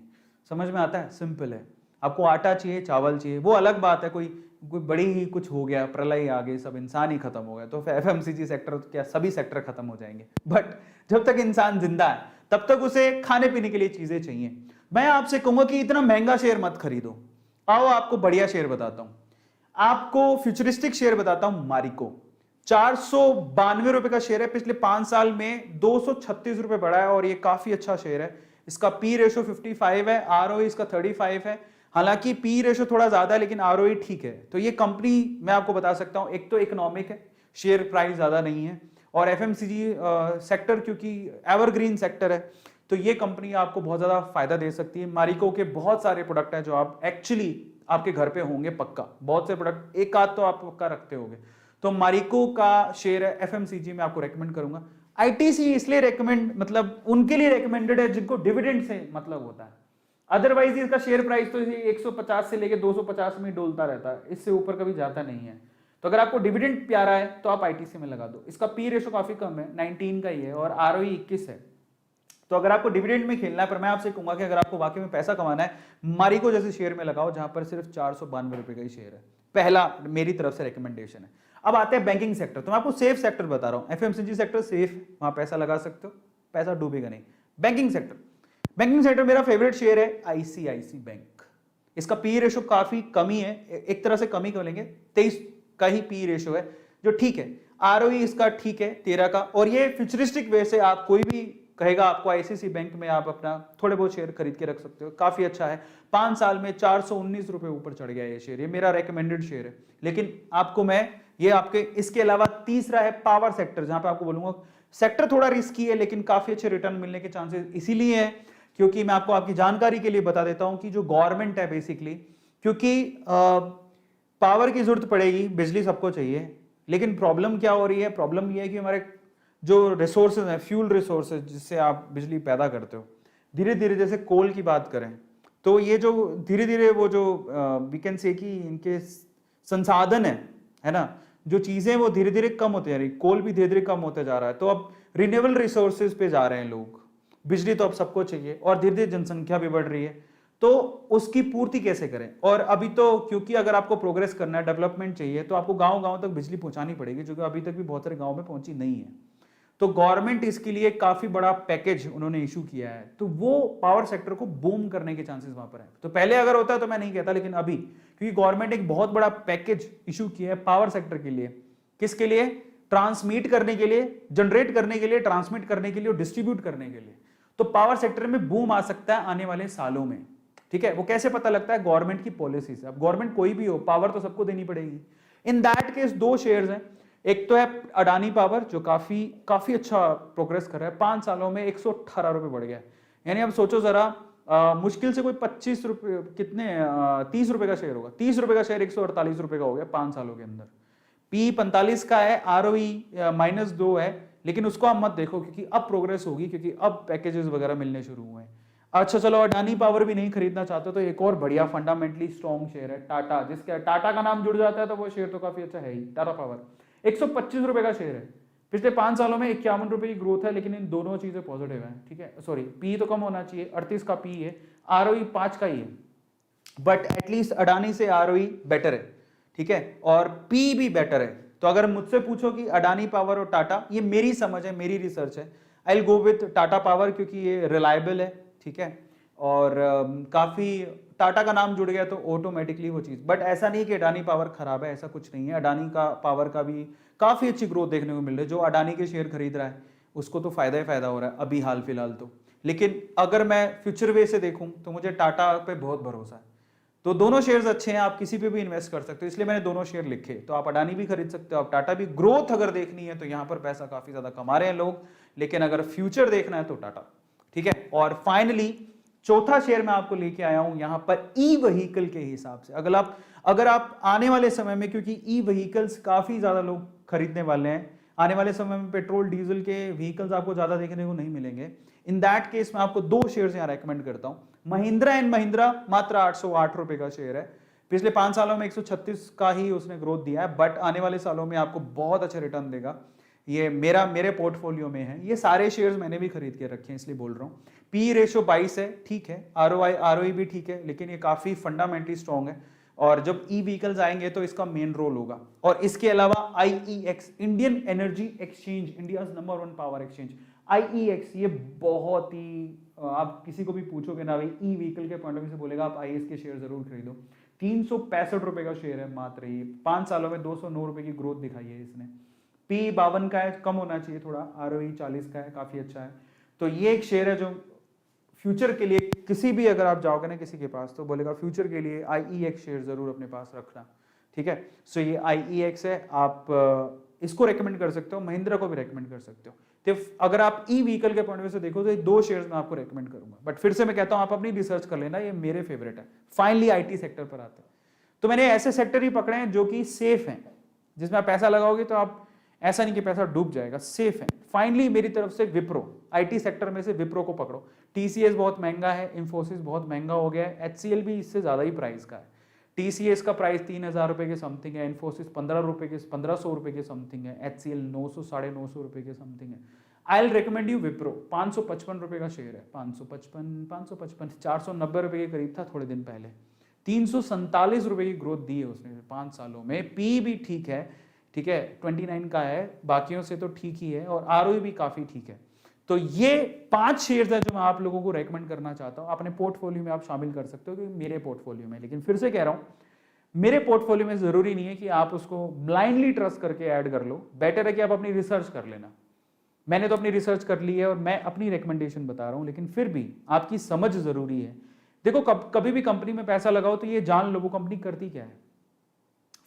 [SPEAKER 1] समझ में आता है, सिंपल है। आपको आटा चाहिए, चावल चाहिए, वो अलग बात है, कोई बड़ी ही कुछ हो गया, प्रलय आ गई, सब इंसान ही खत्म हो गया, तो एफएमसीजी सेक्टर तो क्या सभी सेक्टर खत्म हो जाएंगे, बट जब तक इंसान जिंदा है तब तक उसे खाने पीने के लिए चीजें चाहिए। मैं आपसे कहूंगा कि इतना महंगा शेयर मत खरीदो, आओ आपको बढ़िया शेयर बताता हूं, आपको फ्यूचरिस्टिक शेयर बताता हूं। मारिको 492 रुपए का शेयर है, पिछले 5 साल में 236 रुपए बढ़ा है, और ये काफी अच्छा शेयर है। इसका पी रेशो 55 है, आरओई इसका 35 है, हालांकि पी रेशो थोड़ा ज्यादा है लेकिन आरओई ठीक है। तो ये कंपनी मैं आपको बता सकता हूं, एक तो इकोनॉमिक है, शेयर प्राइस ज्यादा नहीं है, और एफएमसीजी सेक्टर क्योंकि एवरग्रीन सेक्टर है, तो ये कंपनी आपको बहुत ज्यादा फायदा दे सकती है। मारिको के बहुत सारे प्रोडक्ट हैं जो आप एक्चुअली आपके घर पे होंगे पक्का, बहुत से प्रोडक्ट, एक आध तो आप पक्का रखते होंगे, तो मारिको का शेयर है, एफएमसीजी में आपको रेकमेंड करूंगा। आईटीसी इसलिए रेकमेंड, मतलब उनके लिए रेकमेंडेड है जिनको डिविडेंड से मतलब होता है, अदरवाइज इसका शेयर प्राइस तो 150 से लेके 250 में डोलता रहता है, इससे ऊपर कभी जाता नहीं है। तो अगर आपको डिविडेंड प्यारा है तो आप आईटीसी में लगा दो। इसका पी रेशो काफी कम है, 19 का ही है, और आरओई 21 है। तो अगर आपको डिविडेंड में खेलना है, पर मैं आपसे कहूंगा कि अगर आपको वाकई में पैसा कमाना है, मारिको जैसे शेयर में लगाओ जहां पर सिर्फ 492 रुपए का ही शेयर है। पहला मेरी तरफ से रिकमेंडेशन है। अब आते हैं बैंकिंग सेक्टर, तो मैं आपको सेफ सेक्टर बता रहा हूं, एफएमसीजी सेक्टर सेफ, वहां पैसा लगा सकते हो, पैसा डूबेगा नहीं। बैंकिंग सेक्टर मेरा फेवरेट शेयर है आईसीआईसी बैंक। इसका पी रेशो काफी कमी है, एक तरह से कमी बोलेंगे, 23 का ही पी रेशो है जो ठीक है। आरओई इसका ठीक है 13 का, और ये फ्यूचरिस्टिक वे से आप कोई भी कहेगा आपको आईसीसी बैंक में आप अपना थोड़े बहुत शेयर खरीद के रख सकते हो, काफी अच्छा है। 5 साल में 419 रुपए ऊपर चढ़ गया ये शेयर, ये मेरा रेकमेंडेड शेयर है। लेकिन आपको मैं ये आपके इसके अलावा तीसरा है पावर सेक्टर, जहां पे आपको बोलूंगा सेक्टर थोड़ा रिस्की है लेकिन काफी अच्छे रिटर्न मिलने के चांसेस इसीलिए है क्योंकि मैं आपको आपकी जानकारी के लिए बता देता हूं कि जो गवर्नमेंट है बेसिकली, क्योंकि पावर की जरूरत पड़ेगी, बिजली सबको चाहिए, लेकिन प्रॉब्लम क्या हो रही है, प्रॉब्लम ये है कि हमारे जो रिसोर्सेज हैं, फ्यूल रिसोर्सेज जिससे आप बिजली पैदा करते हो, धीरे धीरे जैसे कोल की बात करें तो ये जो धीरे धीरे वो जो वी कैन से कि इनके संसाधन है ना, जो चीजें वो धीरे धीरे कम होते जा रही, कोल भी धीरे धीरे कम होते जा रहा है, तो अब रिन्यूएबल रिसोर्सेज पे जा रहे हैं लोग, बिजली तो अब सबको चाहिए और धीरे धीरे जनसंख्या भी बढ़ रही है, तो उसकी पूर्ति कैसे करें। और अभी तो क्योंकि अगर आपको प्रोग्रेस करना है, डेवलपमेंट चाहिए, तो आपको गांव गांव तक बिजली पहुंचानी पड़ेगी, जो कि अभी तक भी बहुत सारे गांव में पहुंची नहीं है। तो गवर्नमेंट इसके लिए काफी बड़ा पैकेज उन्होंने इशू किया है, तो वो पावर सेक्टर को बूम करने के चांसेस वहां पर है। तो पहले अगर होता तो मैं नहीं कहता, लेकिन अभी क्योंकि गवर्नमेंट एक बहुत बड़ा पैकेज इशू किया है पावर सेक्टर के लिए, किसके लिए, ट्रांसमिट करने के लिए, जनरेट करने के लिए, ट्रांसमिट करने के लिए और डिस्ट्रीब्यूट करने के लिए। तो पावर सेक्टर में बूम आ सकता है आने वाले सालों में, ठीक है। वो कैसे पता लगता है, गवर्नमेंट की पॉलिसी से। अब गवर्नमेंट कोई भी हो, पावर तो सबको देनी पड़ेगी। इन दैट केस दो शेयर्स हैं, एक तो है अडानी पावर जो काफी अच्छा प्रोग्रेस कर रहा है, 5 सालों में 118 रुपए बढ़ गया। यानी अब सोचो जरा, मुश्किल से कोई 25 रुपए कितने 30 रुपए का शेयर होगा, 30 रुपए का शेयर 148 रुपए का हो गया 5 सालों के अंदर। पी 45 का है, आरओई -2 है, लेकिन उसको आप मत देखो क्योंकि अब प्रोग्रेस होगी, क्योंकि अब पैकेजेस वगैरह मिलने शुरू हुए हैं। अच्छा चलो, अडानी पावर भी नहीं खरीदना चाहते तो एक और बढ़िया फंडामेंटली स्ट्रॉन्ग शेयर है टाटा, जिसका टाटा का नाम जुड़ जाता है तो वो शेयर तो काफी अच्छा है ही। टाटा पावर 125 रुपए का शेयर है, पिछले 5 सालों में 51 रुपए की ग्रोथ है, लेकिन इन दोनों चीजें पॉजिटिव है, ठीक है। सॉरी, पी तो कम होना चाहिए, 38 का पी है, आरओई 5 का ही है, बट एटलीस्ट अडानी से आरओई बेटर है, ठीक है, और पी भी बेटर है। तो अगर मुझसे पूछो कि अडानी पावर और टाटा, ये मेरी समझ है, मेरी रिसर्च है, I will go with Tata power क्योंकि ये रिलायबल है, ठीक है, और काफी टाटा का नाम जुड़ गया तो ऑटोमेटिकली वो चीज। बट ऐसा नहीं कि अडानी पावर खराब है, ऐसा कुछ नहीं है। अडानी का पावर का भी काफी अच्छी ग्रोथ देखने को मिल रही है, जो अडानी के शेयर खरीद रहा है उसको तो फायदा ही फायदा हो रहा है अभी हाल फिलहाल तो। लेकिन अगर मैं फ्यूचर वे से देखूं तो मुझे टाटा पे बहुत भरोसा है। तो दोनों शेयर्स अच्छे हैं, आप किसी पे भी इन्वेस्ट कर सकते हो, इसलिए मैंने दोनों शेयर लिखे। तो आप अडानी भी खरीद सकते हो, आप टाटा भी। ग्रोथ अगर देखनी है तो यहाँ पर पैसा काफी ज्यादा कमा रहे हैं लोग, लेकिन अगर फ्यूचर देखना है तो टाटा, ठीक है। और फाइनली चौथा शेयर मैं आपको लेके आया हूं यहां पर ई व्हीकल के हिसाब से। अगर आप आने वाले समय में, क्योंकि ई व्हीकल्स काफी ज्यादा लोग खरीदने वाले हैं, आने वाले समय में पेट्रोल डीजल के व्हीकल्स आपको ज्यादा देखने को नहीं मिलेंगे। इन दैट केस मैं आपको 2 शेयर्स यहां रेकमेंड करता हूं। महिंद्रा एंड महिंद्रा मात्र 808 रुपए का शेयर है, पिछले 5 सालों में 136 का ही उसने ग्रोथ दिया है, बट आने वाले सालों में आपको बहुत अच्छा रिटर्न देगा। ये मेरे पोर्टफोलियो में है, ये सारे शेयर्स मैंने भी खरीद के रखे हैं, इसलिए बोल रहा हूँ। पी रेशो 22 है, ठीक है, आरओई भी ठीक है, लेकिन ये काफी फंडामेंटली स्ट्रॉन्ग है, और जब ई व्हीकल्स आएंगे तो इसका मेन रोल होगा। और इसके अलावा IEX, Indian energy exchange, India number 1 power exchange, IEX, ये बहुत ही, आप किसी को भी पूछोगे ना भाई ई व्हीकल के पॉइंट ऑफ व्यू से, बोलेगा आप आईईएक्स के शेयर जरूर खरीदो। 365 रुपए का शेयर है मात्र, ये 5 सालों में 209 रुपए की ग्रोथ दिखाई है इसने। पी 52 का है, कम होना चाहिए थोड़ा, आरओई 40 का है, काफी अच्छा है। तो ये एक शेयर है जो फ्यूचर के लिए, किसी भी अगर आप जाओगे ना किसी के पास तो बोलेगा फ्यूचर के लिए आईईएक्स शेयर जरूर अपने पास रखना, ठीक है। सो ये आईईएक्स है, आप इसको रेकमेंड कर सकते हो, महिंद्रा को भी रेकमेंड कर सकते हो। तो अगर आप ई व्हीकल के पॉइंट ऑफ व्यू से देखो तो ये 2 शेयर्स मैं आपको रेकमेंड करूंगा, बट फिर से मैं कहता हूं आप अपनी रिसर्च कर लेना, ये मेरे फेवरेट है। फाइनली आईटी सेक्टर पर आते हैं, तो मैंने ऐसे सेक्टर ही पकड़े हैं जो कि सेफ हैं, जिसमें आप पैसा लगाओगे तो आप ऐसा नहीं कि पैसा डूब जाएगा, सेफ है। फाइनली मेरी तरफ से विप्रो, आईटी सेक्टर में से विप्रो को पकड़ो। टीसीएस बहुत महंगा है, इंफोसिस बहुत महंगा हो गया है, एचसीएल भी इससे ज्यादा ही प्राइस का है। टीसीएस का प्राइस 3000 रुपए के समथिंग है, इंफोसिस 1500 रुपए के समथिंग है, एचसीएल 900 950 रुपए के समथिंग है। I will recommend you Wipro, 555 रुपए का शेयर है, 555 490 रुपए के करीब था थोड़े दिन पहले, 347 रुपए की ग्रोथ दी है उसने 5 सालों में। पी भी ठीक है, 29 का है, बाकियों से तो ठीक ही है, और आरओई भी काफी ठीक है। तो ये 5 शेयर्स है जो मैं आप लोगों को रेकमेंड करना चाहता हूं, अपने पोर्टफोलियो में आप शामिल कर सकते हो, क्योंकि मेरे पोर्टफोलियो में, लेकिन फिर से कह रहा हूं, मेरे पोर्टफोलियो में जरूरी नहीं है कि आप उसको ब्लाइंडली ट्रस्ट करके ऐड कर लो, बेटर है कि आप अपनी रिसर्च कर लेना। मैंने तो अपनी रिसर्च कर ली है और मैं अपनी रिकमेंडेशन बता रहा हूं, लेकिन फिर भी आपकी समझ जरूरी है। देखो कभी भी कंपनी में पैसा लगाओ तो ये जान लो वो कंपनी करती क्या है,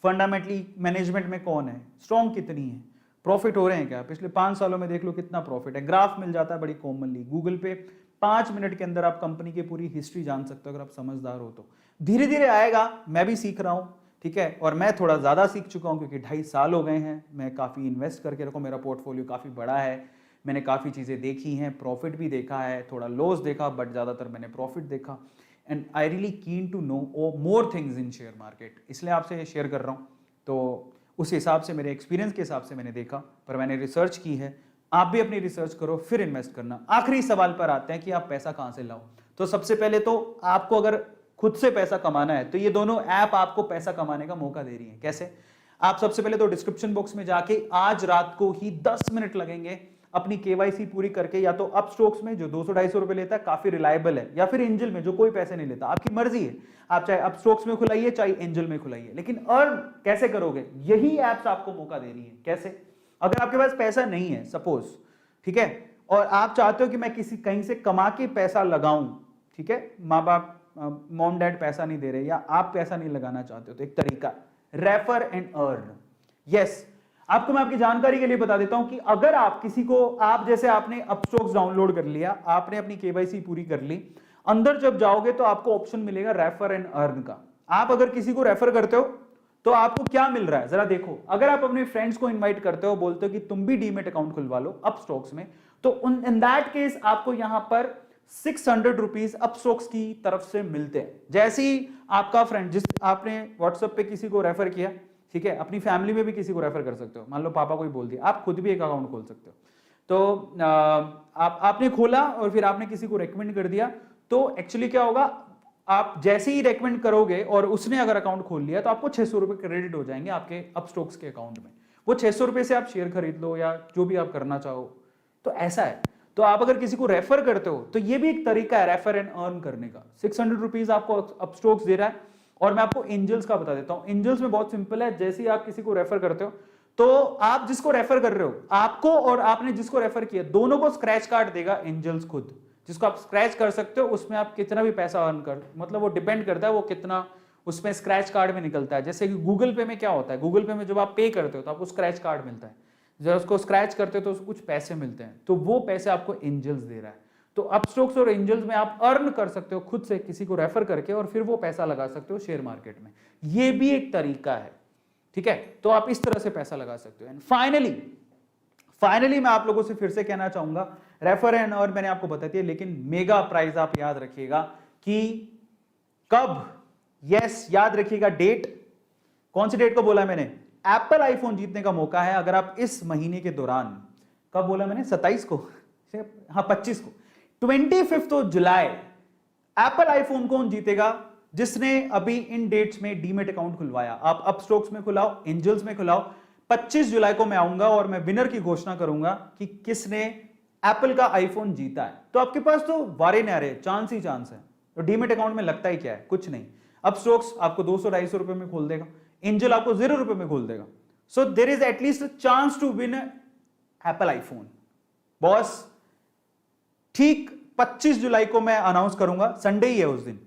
[SPEAKER 1] फंडामेंटली मैनेजमेंट में कौन है, स्ट्रॉन्ग कितनी है, प्रॉफिट हो रहे हैं क्या, पिछले 5 सालों में देख लो कितना प्रॉफिट है, ग्राफ मिल जाता है बड़ी कॉमनली गूगल पे, 5 मिनट के अंदर आप कंपनी की पूरी हिस्ट्री जान सकते हो अगर आप समझदार हो तो। धीरे धीरे आएगा, मैं भी सीख रहा हूं, ठीक है, और मैं थोड़ा ज्यादा सीख चुका हूं क्योंकि 2.5 साल हो गए हैं, मैं काफी इन्वेस्ट करके रखा, मेरा पोर्टफोलियो काफी बड़ा है, मैंने काफी चीजें देखी हैं, प्रॉफिट भी देखा है, थोड़ा लॉस देखा, बट ज्यादातर मैंने प्रॉफिट देखा, and I really keen to know more things in share market, इसलिए आपसे शेयर कर रहा हूं। तो उस हिसाब से, मेरे एक्सपीरियंस के हिसाब से मैंने देखा, पर मैंने रिसर्च की है, आप भी अपनी रिसर्च करो फिर इन्वेस्ट करना। आखिरी सवाल पर आते हैं कि आप पैसा कहां से लाओ। तो सबसे पहले तो आपको अगर खुद से पैसा कमाना है तो ये दोनों ऐप आपको पैसा कमाने का मौका दे रही है। कैसे? आप सबसे पहले तो डिस्क्रिप्शन बॉक्स में जाके आज रात को ही 10 मिनट लगेंगे अपनी केवाईसी पूरी करके, या तो अपस्टॉक्स में जो 200-250 रुपए लेता है, काफी रिलायबल है, या फिर एंजल में जो कोई पैसे नहीं लेता, आपकी मर्जी है, आप चाहे अपस्टॉक्स में खुलाइए चाहे एंजल में खुलाइए, लेकिन अर्न कैसे करोगे, यही एप्स आपको मौका दे रही है। कैसे? अगर आपके पास पैसा नहीं है सपोज, ठीक है, और आप चाहते हो कि मैं किसी कहीं से कमा के पैसा लगाऊं, ठीक है, माँ बाप मॉम डैड पैसा नहीं दे रहे या आप पैसा नहीं लगाना चाहते हो, तो एक तरीका रेफर एंड अर्न। यस, आपको मैं आपकी जानकारी के लिए बता देता हूं कि अगर आप किसी को, आप जैसे आपने अपस्टॉक्स डाउनलोड कर लिया, आपने अपनी केवाईसी पूरी कर ली, अंदर जब जाओगे तो आपको ऑप्शन मिलेगा रेफर एंड अर्न का। आप अगर किसी को रेफर करते हो तो आपको क्या मिल रहा है जरा देखो। अगर आप अपने फ्रेंड्स को इनवाइट करते हो, बोलते हो कि तुम भी डीमेट अकाउंट खुलवा लो अपस्टॉक्स में, तो इन दैट केस आपको यहां पर 600 रुपीज अपस्टॉक्स की तरफ से मिलते हैं। जैसे ही आपका फ्रेंड, जिस आपने व्हाट्सएप पे किसी को रेफर किया, ठीक है, अपनी फैमिली में भी किसी को रेफर कर सकते हो, मान लो पापा को ही बोल दिया, आप खुद भी एक अकाउंट खोल सकते हो। तो आपने खोला और फिर आपने किसी को रेकमेंड कर दिया, तो एक्चुअली क्या होगा, आप जैसे ही रेकमेंड करोगे और उसने अगर अकाउंट खोल लिया तो आपको 600 रुपए क्रेडिट हो जाएंगे आपके अपस्टॉक्स के अकाउंट में। वो 600 रुपए से आप शेयर खरीद लो या जो भी आप करना चाहो। तो ऐसा है, तो आप अगर किसी को रेफर करते हो तो ये भी एक तरीका है रेफर एंड अर्न करने का। 600 रुपीज आपको अपस्टॉक्स दे रहा है। और मैं आपको एंजल्स का बता देता हूं। एंजल्स में बहुत सिंपल है, जैसे ही आप किसी को रेफर करते हो तो आप जिसको रेफर कर रहे हो, आपको और आपने जिसको रेफर किया, दोनों को स्क्रैच कार्ड देगा एंजल्स खुद, जिसको आप स्क्रैच कर सकते हो। उसमें आप कितना भी पैसा अर्न कर, मतलब वो डिपेंड करता है वो कितना उसमें स्क्रैच कार्ड में निकलता है। जैसे कि गूगल पे में क्या होता है, गूगल पे में जब आप पे करते हो तो आपको स्क्रैच कार्ड मिलता है, जब उसको स्क्रैच करते हो तो उसको कुछ पैसे मिलते हैं, तो वो पैसे आपको एंजल्स दे रहा है। तो अपस्टॉक्स और एंजल्स में आप अर्न कर सकते हो खुद से किसी को रेफर करके, और फिर वो पैसा लगा सकते हो शेयर मार्केट में। ये भी एक तरीका है, ठीक है, तो आप इस तरह से पैसा लगा सकते हो। एंड फाइनली मैं आप लोगों से फिर से कहना चाहूंगा, रेफर एंड अर्न मैंने आपको बता दिया, लेकिन मेगा प्राइज आप याद रखिएगा कि कब, यस याद रखिएगा डेट, कौन सी डेट को बोला है मैंने, एप्पल आईफोन जीतने का मौका है अगर आप इस महीने के दौरान, कब बोला मैंने, 27 को, हाँ 25 को, 25 जुलाई एप्पल आईफोन कौन जीतेगा, जिसने अभी इन डेट्स में डीमेट अकाउंट खुलवाया। आप अपस्टॉक्स में खुलाओ, एंजल्स में खुलाओ। 25 जुलाई को मैं आऊंगा और मैं विनर की घोषणा करूंगा कि किसने एप्पल का आईफोन जीता है। तो आपके पास तो वारे नारे चांस ही चांस है। तो डीमेट अकाउंट में लगता ही क्या है, कुछ नहीं। अपस्टॉक्स आपको 200-250 रुपए में खोल देगा, एंजल आपको 0 रुपए में खोल देगा। So there is at least a chance to win Apple iPhone. Boss ठीक 25 जुलाई को मैं अनाउंस करूंगा, संडे ही है उस दिन,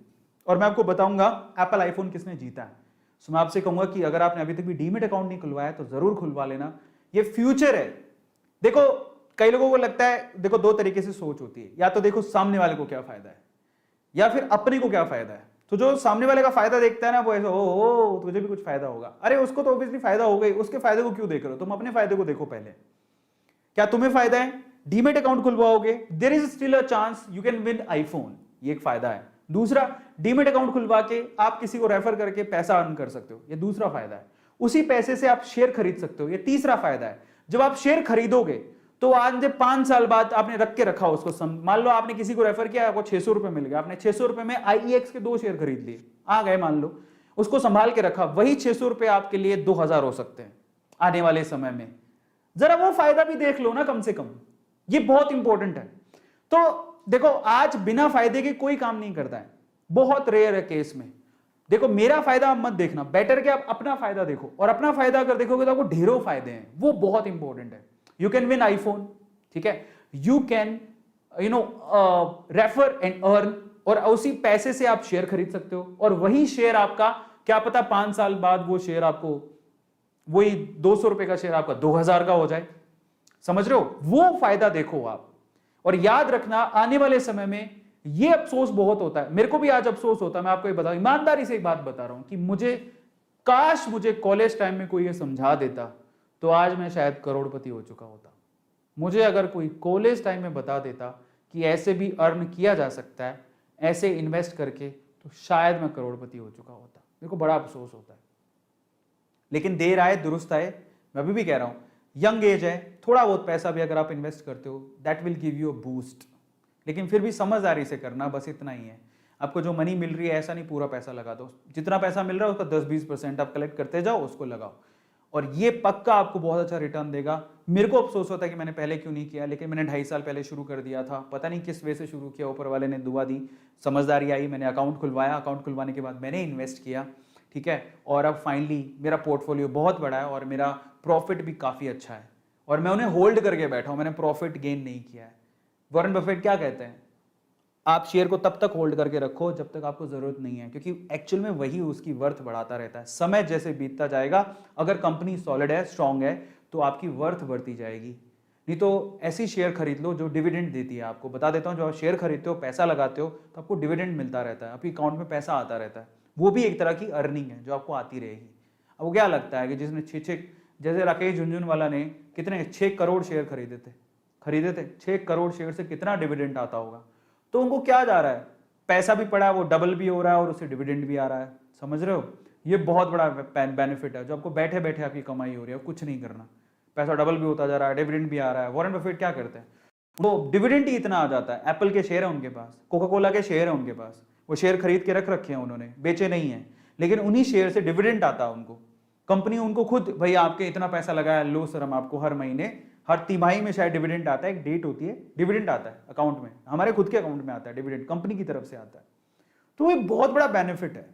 [SPEAKER 1] और मैं आपको बताऊंगा एप्पल आईफोन किसने जीता है। सो मैं आपसे कहूंगा कि अगर आपने अभी तक भी डीमेट अकाउंट नहीं खुलवाया तो जरूर खुलवा लेना, ये फ्यूचर है। देखो कई लोगों को लगता है, देखो 2 तरीके से सोच होती है, या तो देखो सामने वाले को क्या फायदा है या फिर अपने को क्या फायदा है। तो जो सामने वाले का फायदा देखता है ना, वो ऐसा ओ तुझे भी कुछ फायदा होगा। अरे उसको तो ऑब्वियसली फायदा होगा ही, उसके फायदे को क्यों देख रहे हो, तुम अपने फायदे को देखो पहले। क्या तुम्हें फायदा है, डीमेट अकाउंट खुलवाओगे, there is still a chance you can win iPhone, ये एक फायदा है। दूसरा, डीमेट अकाउंट खुलवा के आप किसी को रेफर करके पैसा अर्न कर सकते हो, ये दूसरा फायदा है। उसी पैसे से आप शेयर खरीद सकते हो, ये तीसरा फायदा है। जब आप शेयर खरीदोगे तो आज 5 साल बाद आपने रख के रखा उसको, मान लो आपने किसी को रेफर किया, आपको 600 रुपए मिल गया, आपने 600 रुपए में IEX के 2 शेयर खरीद लिए, आ गए मान लो, उसको संभाल के रखा, वही 600 रुपए आपके लिए 2000 हो सकते हैं आने वाले समय में। जरा वो फायदा भी देख लो ना कम से कम। ये बहुत इंपॉर्टेंट है। तो देखो, आज बिना फायदे के कोई काम नहीं करता है, बहुत रेयर है केस में। देखो, मेरा फायदा आप मत देखना, बेटर कि आप अपना फायदा देखो, और अपना फायदा अगर देखोगे तो आपको ढेरों फायदे हैं, वो बहुत इंपॉर्टेंट है। यू कैन विन आईफोन, ठीक है, you can refer and earn, और उसी पैसे से आप शेयर खरीद सकते हो, और वही शेयर आपका क्या पता 5 साल बाद वो शेयर आपको, वही 200 रुपए का शेयर आपका 2000 का हो जाए। समझ रहे हो? वो फायदा देखो आप। और याद रखना, आने वाले समय में ये अफसोस बहुत होता है, मेरे को भी आज अफसोस होता है, मैं आपको ये बताऊं, ईमानदारी से एक बात बता रहा हूं कि मुझे कॉलेज टाइम में कोई ये समझा देता तो आज मैं शायद करोड़पति हो चुका होता। मुझे अगर कोई कॉलेज टाइम में बता देता कि ऐसे भी अर्न किया जा सकता है, ऐसे इन्वेस्ट करके, तो शायद मैं करोड़पति हो चुका होता। मेरे को बड़ा अफसोस होता है। लेकिन देर आए दुरुस्त आए, मैं अभी भी कह रहा हूं, यंग एज है, थोड़ा बहुत पैसा भी अगर आप इन्वेस्ट करते हो, that will give you a boost. लेकिन फिर भी समझदारी से करना, बस इतना ही है। आपको जो मनी मिल रही है, ऐसा नहीं पूरा पैसा लगा दो, जितना पैसा मिल रहा है उसका 10-20% आप कलेक्ट करते जाओ, उसको लगाओ, और ये पक्का आपको बहुत अच्छा रिटर्न देगा। मेरे को अफसोस होता है कि मैंने पहले क्यों नहीं किया, लेकिन मैंने 2.5 साल पहले शुरू कर दिया था, पता नहीं किस वे से शुरू किया, ऊपर वाले ने दुआ दी, समझदारी आई, मैंने अकाउंट खुलवाया, अकाउंट खुलवाने के बाद मैंने इन्वेस्ट किया, ठीक है, और अब फाइनली मेरा पोर्टफोलियो बहुत बड़ा है और मेरा प्रॉफिट भी काफ़ी अच्छा है, और मैं उन्हें होल्ड करके बैठा हूँ, मैंने प्रॉफिट गेन नहीं किया है। वॉरेन बफेट क्या कहते हैं, आप शेयर को तब तक होल्ड करके रखो जब तक आपको जरूरत नहीं है, क्योंकि एक्चुअल में वही उसकी वर्थ बढ़ाता रहता है। समय जैसे बीतता जाएगा, अगर कंपनी सॉलिड है, स्ट्रांग है, तो आपकी वर्थ बढ़ती जाएगी। नहीं तो ऐसी शेयर खरीद लो जो डिविडेंड देती है। आपको बता देता हूँ, जो आप शेयर खरीदते हो, पैसा लगाते हो, तो आपको डिविडेंड मिलता रहता है, आपके अकाउंट में पैसा आता रहता है, वो भी एक तरह की अर्निंग है जो आपको आती रहेगी। अब वो क्या लगता है कि जिसने 6 जैसे राकेश झुनझुनवाला ने कितने 6 करोड़ शेयर खरीदे थे, 6 करोड़ शेयर से कितना डिविडेंड आता होगा। तो उनको क्या जा रहा है, पैसा भी पड़ा है, वो डबल भी हो रहा है और उससे डिविडेंड भी आ रहा है। समझ रहे हो? ये बहुत बड़ा बेनिफिट है जो आपको बैठे बैठे आपकी कमाई हो रही है, कुछ नहीं करना, पैसा डबल भी होता जा रहा है, डिविडेंड भी आ रहा है। वॉरेन बफेट क्या करते हैं, वो डिविडेंड ही इतना आ जाता है, एप्पल के शेयर है उनके पास, कोका कोला के शेयर है उनके पास, वो शेयर खरीद के रखे हैं उन्होंने, बेचे नहीं है, लेकिन उन्हीं शेयर से डिविडेंड आता है उनको। कंपनी उनको खुद, भाई आपके इतना पैसा लगाया, लो सर हम आपको हर महीने, हर तिमाही में शायद डिविडेंड आता है, एक डेट होती है, डिविडेंड आता है अकाउंट में, हमारे खुद के अकाउंट में आता है डिविडेंड, कंपनी की तरफ से आता है। तो ये बहुत बड़ा बेनिफिट है।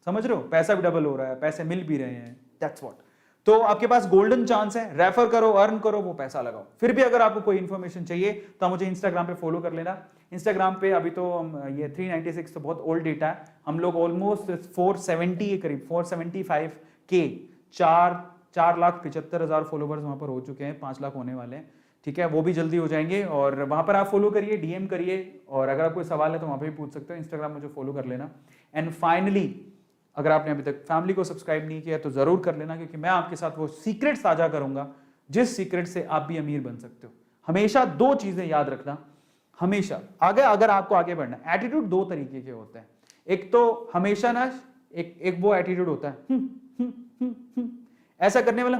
[SPEAKER 1] समझ रहे हो? पैसा भी डबल हो रहा है, पैसे मिल भी रहे हैं, दैट्स व्हाट। तो आपके पास गोल्डन चांस है, रेफर करो, अर्न करो, वो पैसा लगाओ। फिर भी अगर आपको कोई इन्फॉर्मेशन चाहिए तो आप मुझे इंस्टाग्राम पे फॉलो कर लेना। इंस्टाग्राम पे अभी तो ये 396 तो बहुत ओल्ड डेटा है, हम लोग ऑलमोस्ट 470 के करीब, 475 के 4,75,000 फॉलोवर्स वहां पर हो चुके हैं, 5 लाख होने वाले हैं, ठीक है, वो भी जल्दी हो जाएंगे। और वहां पर आप फॉलो करिए, डीएम करिए, और अगर आप कोई सवाल है तो वहां पर भी पूछ सकते हो। इंस्टाग्राम मुझे फॉलो कर लेना। एंड फाइनली, अगर आपने अभी तक फैमिली को सब्सक्राइब नहीं किया तो जरूर कर लेना, क्योंकि मैं आपके साथ वो सीक्रेट साझा करूंगा जिस सीक्रेट से आप भी अमीर बन सकते हो। हमेशा 2 चीजें याद रखना, हमेशा आगे, अगर आपको आगे बढ़ना, एटीट्यूड 2 तरीके के होते हैं। एक तो हमेशा ना, एक वो एटीट्यूड होता है ऐसा करने वाला,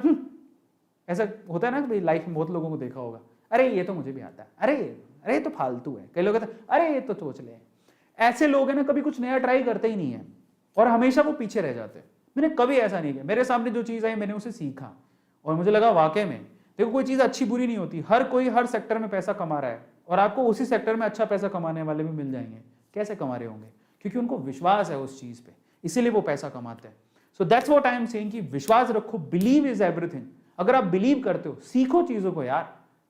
[SPEAKER 1] ऐसा होता है ना, भाई लाइफ में बहुत लोगों को देखा होगा, अरे ये तो मुझे भी आता है, अरे ये तो फालतू है। कई लोग कहते हैं अरे ये तो सोच ले। ऐसे लोग हैं ना, कभी कुछ नया ट्राई करते ही नहीं है और हमेशा वो पीछे रह जाते हैं। मैंने कभी ऐसा नहीं किया, मेरे सामने जो चीज़ आई मैंने उसे सीखा और मुझे लगा वाकई में, देखो कोई चीज़ अच्छी बुरी नहीं होती, हर कोई हर सेक्टर में पैसा कमा रहा है और आपको उसी सेक्टर में अच्छा पैसा कमाने वाले भी मिल जाएंगे। कैसे कमा रहे होंगे? क्योंकि उनको विश्वास है उस चीज़ पे, इसीलिए वो पैसा कमाते हैं। So that's what I am saying कि विश्वास रखो, बिलीव इज एवरीथिंग। अगर आप बिलीव करते हो, सीखो चीज़ों को यार,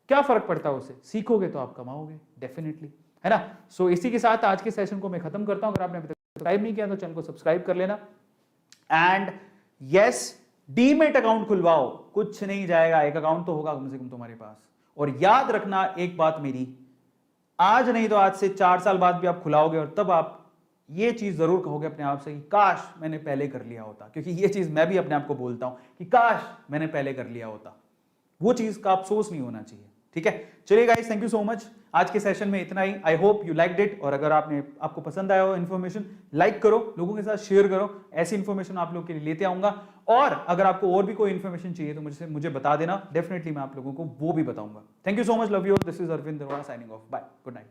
[SPEAKER 1] क्या फर्क पड़ता है उससे, सीखोगे तो आप कमाओगे डेफिनेटली, है ना। सो इसी के साथ आज के सेशन को मैं खत्म करता हूं। अगर आपने अभी तक सब्सक्राइब नहीं किया तो चैनल को सब्सक्राइब कर लेना। एंड यस, डीमेट अकाउंट खुलवाओ, कुछ नहीं जाएगा, एक अकाउंट तो होगा कम से कम तुम्हारे पास। और याद रखना एक बात मेरी, आज नहीं तो आज से 4 साल बाद भी आप खुलाओगे और तब आप ये चीज जरूर कहोगे अपने आप से कि काश मैंने पहले कर लिया होता। क्योंकि ये चीज मैं भी अपने आप को बोलता हूं कि काश मैंने पहले कर लिया होता। वो चीज का अफसोस नहीं होना चाहिए, ठीक है। चलिए guys, thank you so much. आज के सेशन में इतना ही। I hope you liked it. और अगर आपको पसंद आया हो इन्फॉर्मेशन, लाइक करो, लोगों के साथ शेयर करो। ऐसी इन्फॉर्मेशन आप लोग के लिए लेते आऊंगा। और अगर आपको और भी कोई इन्फॉर्मेशन चाहिए तो मुझे बता देना, डेफिनेटली मैं आप लोगों को वो भी बताऊंगा। Thank you so much, love you. This is Arvind Daroda signing off. Bye, good night.